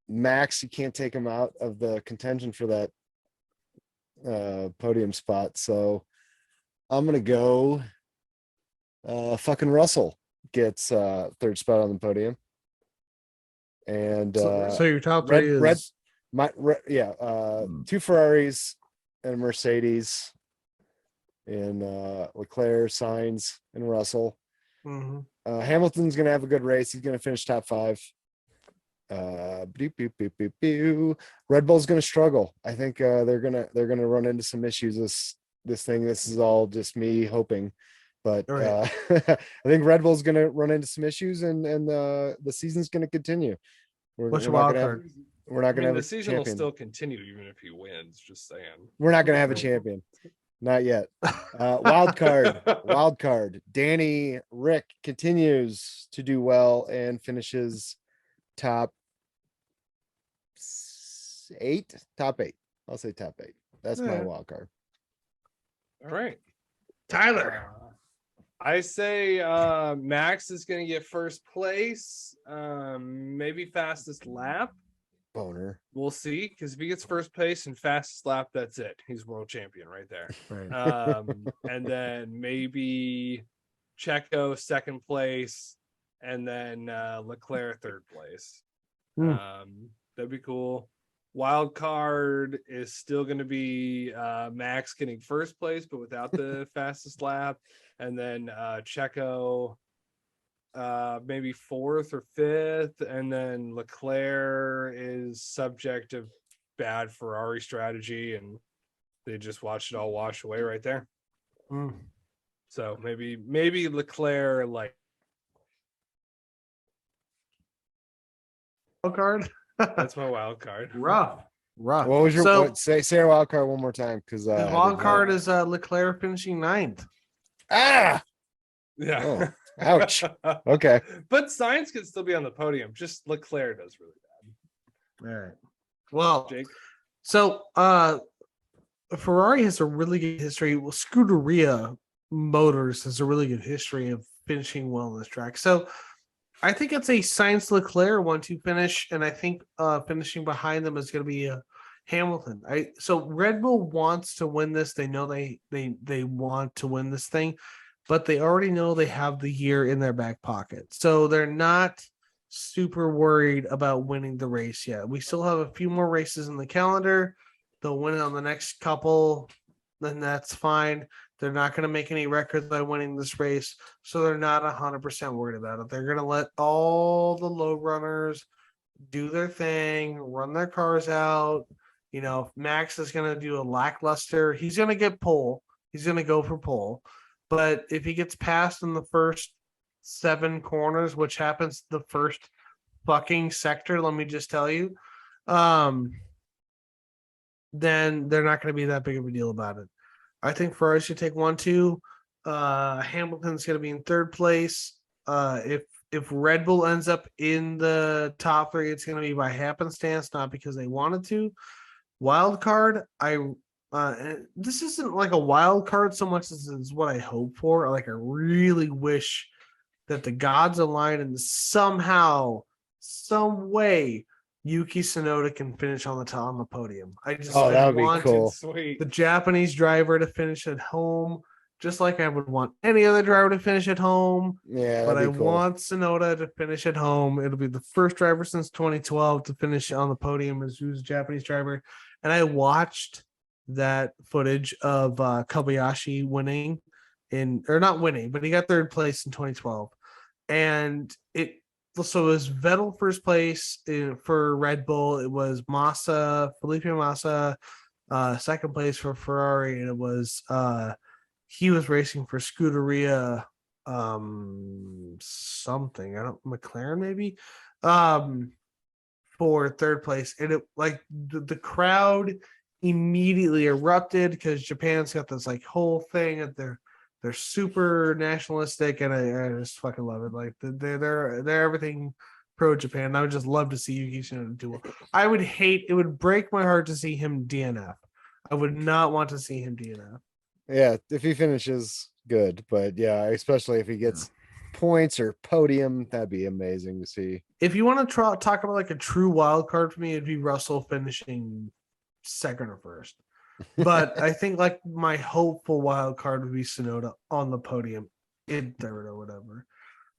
Max, you can't take him out of the contention for that podium spot. So I'm gonna go fucking Russell gets third spot on the podium. And So your top red, three is red, two Ferraris and a Mercedes, and Leclerc, Sainz, and Russell. Mhm. Hamilton's gonna have a good race. He's gonna finish top 5. Red Bull's gonna struggle. I think they're gonna run into some issues this thing. This is all just me hoping, but Right. I think Red Bull's gonna run into some issues, and the season's gonna continue. What's your wild card? We're not I gonna mean, have the a season will champion. still continue even if he wins. Just saying. We're not gonna have a Right. champion. Not yet. Wild card. Danny Rick continues to do well and finishes top 8. Top 8. I'll say top 8. That's my Yeah. wild card. All right. Tyler. I say Max is going to get first place, maybe fastest lap. Boner. We'll see, because if he gets first place and fastest lap, that's it. He's world champion right there. Right. And then maybe Checo second place, and then Leclerc third place. That'd be cool. Wild card is still going to be Max getting first place, but without the fastest lap, and then Checo maybe 4th or 5th, and then Leclerc is subject of bad Ferrari strategy, and they just watched it all wash away right there. So maybe Leclerc like Wild card. that's my wild card. Rough. What was your say our wild card one more time? Because his wild card is Leclerc finishing 9th. Yeah. Oh, ouch. Okay. But Sainz could still be on the podium. Just Leclerc does really bad. All right. Well, Jake. So Ferrari has a really good history. Well, Scuderia Motors has a really good history of finishing well on this track. So I think it's a Sainz Leclerc 1-2 finish, and I think finishing behind them is going to be Hamilton. So Red Bull wants to win this. They know they want to win this thing, but they already know they have the year in their back pocket. So they're not super worried about winning the race yet. We still have a few more races in the calendar. They'll win it on the next couple, then that's fine. They're not going to make any records by winning this race, so they're not 100% worried about it. They're going to let all the low runners do their thing, run their cars out. If Max is going to do a lackluster, he's going to get pole. He's going to go for pole. But if he gets passed in the first 7 corners, which happens the first fucking sector, let me just tell you, then they're not going to be that big of a deal about it. I think Ferrari should take 1-2. Hamilton's going to be in 3rd place. If Red Bull ends up in the top 3, it's going to be by happenstance, not because they wanted to. Wild card, this isn't like a wild card so much as is what I hope for. Like, I really wish that the gods align and somehow, some way, Yuki Tsunoda can finish on the podium. I that would be cool. Sweet. The Japanese driver to finish at home, just like I would want any other driver to finish at home. Yeah, but I cool. want Tsunoda to finish at home. It'll be the first driver since 2012 to finish on the podium as who's a Japanese driver. And I watched that footage of Kobayashi winning or not winning, but he got 3rd place in 2012. And it was Vettel first place for Red Bull. It was Felipe Massa, 2nd place for Ferrari, and it was he was racing for Scuderia something. McLaren maybe for 3rd place. And it the crowd immediately erupted because Japan's got this whole thing that they're super nationalistic, and I just fucking love it. Like they're everything Pro Japan. I would just love to see Yuki Tsunoda do well. It would break my heart to see him DNF. I would not want to see him DNF. Yeah, if he finishes good, but yeah, especially if he gets points or podium, that'd be amazing to see. If you want to talk about like a true wild card for me, it'd be Russell finishing second or first. But I think like my hopeful wild card would be Tsunoda on the podium in third or whatever.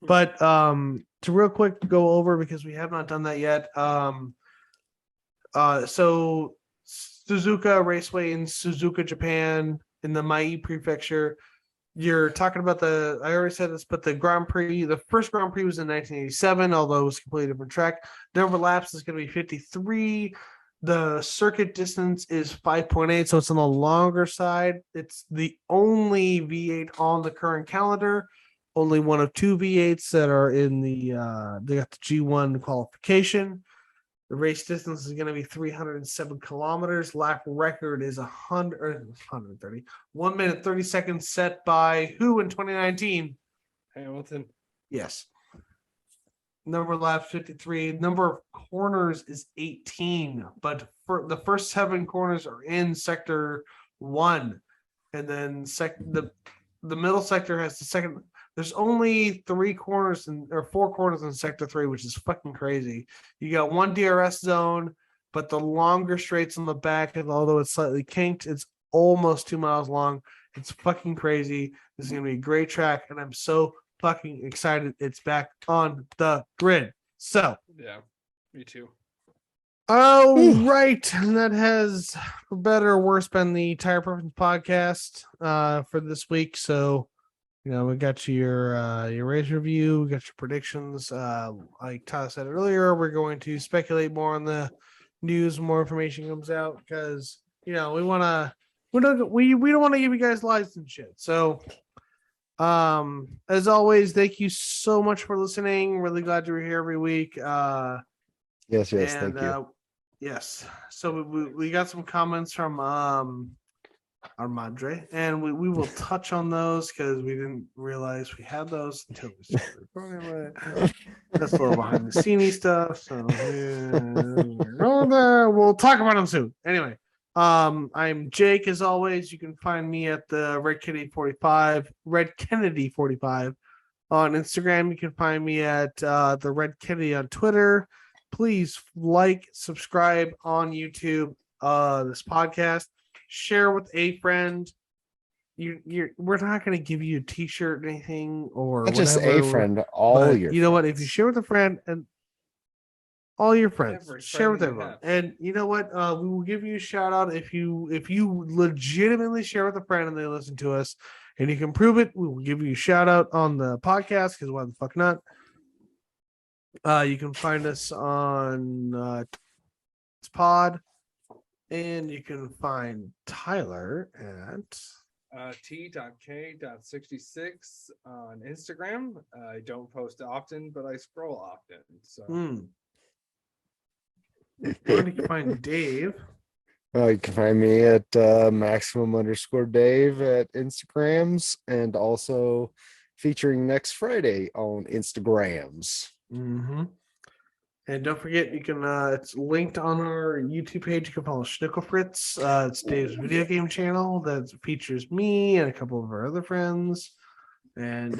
But to real quick go over, because we have not done that yet. So Suzuka Raceway in Suzuka, Japan, in the Mai Prefecture. You're talking about I already said this, but the Grand Prix, the first Grand Prix was in 1987, although it was a completely different track. The number of laps is going to be 53. The circuit distance is 5.8, so it's on the longer side. It's the only V8 on the current calendar. Only one of two V8s that are in they got the G1 qualification. The race distance is going to be 307 kilometers. Lap record is 130. 1 minute, 30 seconds set by who in 2019? Hamilton. Yes. Number of laps 53. Number of corners is 18, but for the first 7 corners are in sector 1, and then the middle sector has the second. There's only 4 corners in sector 3, which is fucking crazy. You got one DRS zone, but the longer straights on the back, and although it's slightly kinked, it's almost 2 miles long. It's fucking crazy. This is gonna be a great track, and I'm so fucking excited it's back on the grid. So Yeah, me too. all right, and that has, for better or worse, been the Tire Preference podcast for this week. So we got your race review, we got your predictions. Like Tyler said earlier, we're going to speculate more on the news, more information comes out, because we don't want to give you guys lies and shit. So as always, thank you so much for listening. Really glad you were here every week. Yes, thank you. Yes. So we got some comments from Armadre, and we will touch on those because we didn't realize we had those until we started recording. That's a little behind the scenes stuff. So we'll talk about them soon. Anyway. I'm Jake, as always. You can find me at the Red Kennedy 45 on Instagram. You can find me at the Red Kennedy on Twitter. Please subscribe on YouTube. This podcast, share with a friend. We're not going to give you a T-shirt or anything or Not whatever. just a friend, all your. You know what? friends. If you share with a friend and all your friends, Every share friend with you everyone. have. And you know what? We will give you a shout out if you legitimately share with a friend and they listen to us, and you can prove it. We will give you a shout out on the podcast, because why the fuck not? You can find us on Pod, and you can find Tyler at T.K.66 on Instagram. I don't post often, but I scroll often. So Where you can find Dave. You can find me at maximum_Dave at Instagrams, and also featuring next Friday on Instagrams. Mm-hmm. And don't forget, you can it's linked on our YouTube page. You can follow Schnickel Fritz. It's Dave's video game channel that features me and a couple of our other friends. And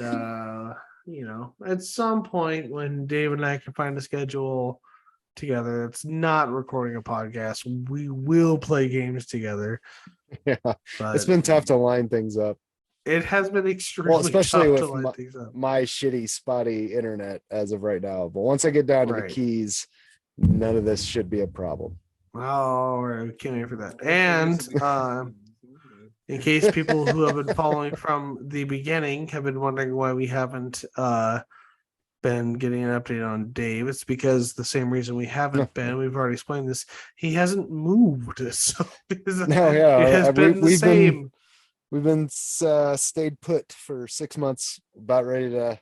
at some point when Dave and I can find a schedule together, it's not recording a podcast, we will play games together. Yeah, But it's been tough to line things up. It has been extremely especially tough with to line things up. my shitty, spotty internet as of right now. But once I get down to the Right. keys, none of this should be a problem. All right, we can't wait for that. And in case people who have been following from the beginning have been wondering why we haven't been getting an update on Dave, it's because the same reason we haven't been. We've already explained this. He hasn't moved, so it has been the same. We've been stayed put for 6 months, about ready to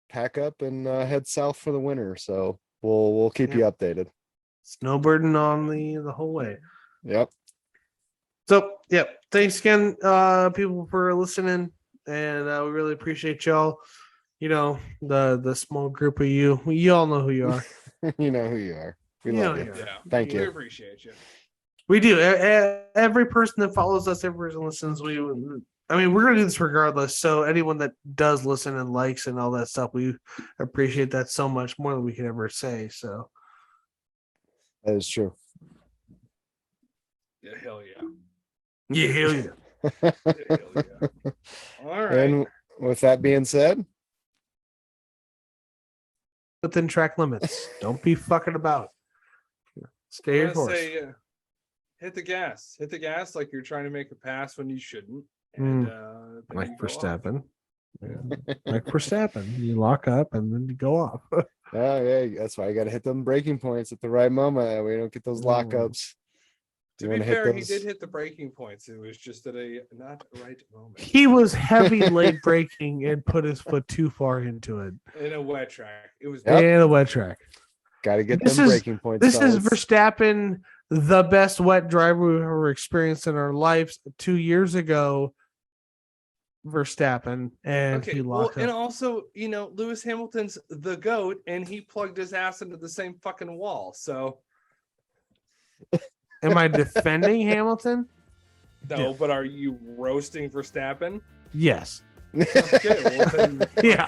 pack up and head south for the winter. So we'll keep you updated. Snowbirding on the whole way. Yep. So thanks again, people, for listening, and we really appreciate y'all. You know, the small group of you. You all know who you are. You know who you are. We You love know you. who you are. Yeah. Thank We you. appreciate you. We do. Every person that follows us, every person listens. I mean, we're gonna do this regardless. So anyone that does listen and likes and all that stuff, we appreciate that so much more than we can ever say. So That is true. Yeah, hell yeah. yeah, hell yeah. Yeah, hell yeah. All right. And with that being said, Within track limits. Don't be fucking about. Stay your I'm gonna course. say, hit the gas. Hit the gas like you're trying to make a pass when you shouldn't. And then Like you go off. Verstappen. Yeah. Like Verstappen. You lock up and then you go off. oh yeah, that's why you got to hit them breaking points at the right moment. That way you don't get those lockups. To You be wanna hit fair, he those- did hit the breaking points. It was just at a not right moment. He was heavy late braking and put his foot too far into it. In a wet track. It was Yep. And a wet track. Got to get This them is- breaking points. This is fellas. Verstappen, the best wet driver we've ever experienced in our lives. 2 years ago, Verstappen, and okay. he Well, locked and up. also, Lewis Hamilton's the GOAT, and he plugged his ass into the same fucking wall. So Am I defending Hamilton? no, Yeah. but are you roasting Verstappen? Yes. Okay, well then Yeah.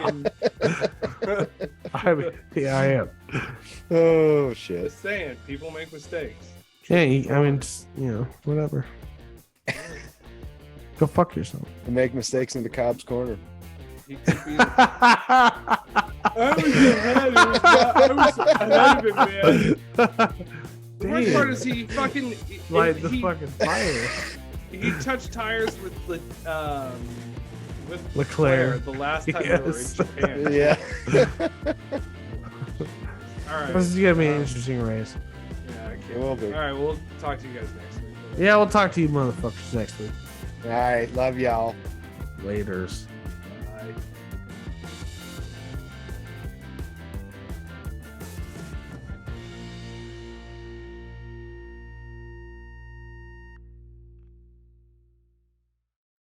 fucking- I am. Oh shit. Just saying, people make mistakes. Yeah, I mean, just, whatever. Go fuck yourself. You make mistakes in the Cobb's corner. He could be. I was ahead. It was not, I was ahead of him, man. The worst part is he fucking Light the he, fucking fire. he touched tires with Leclerc. the last time Yes. we were in Japan. Yeah. All right. This is gonna be an interesting race. Yeah, I It can't. will be. All right, we'll talk to you guys next week. Yeah, we'll talk to you motherfuckers next week. All right. Love y'all. Laters. Bye.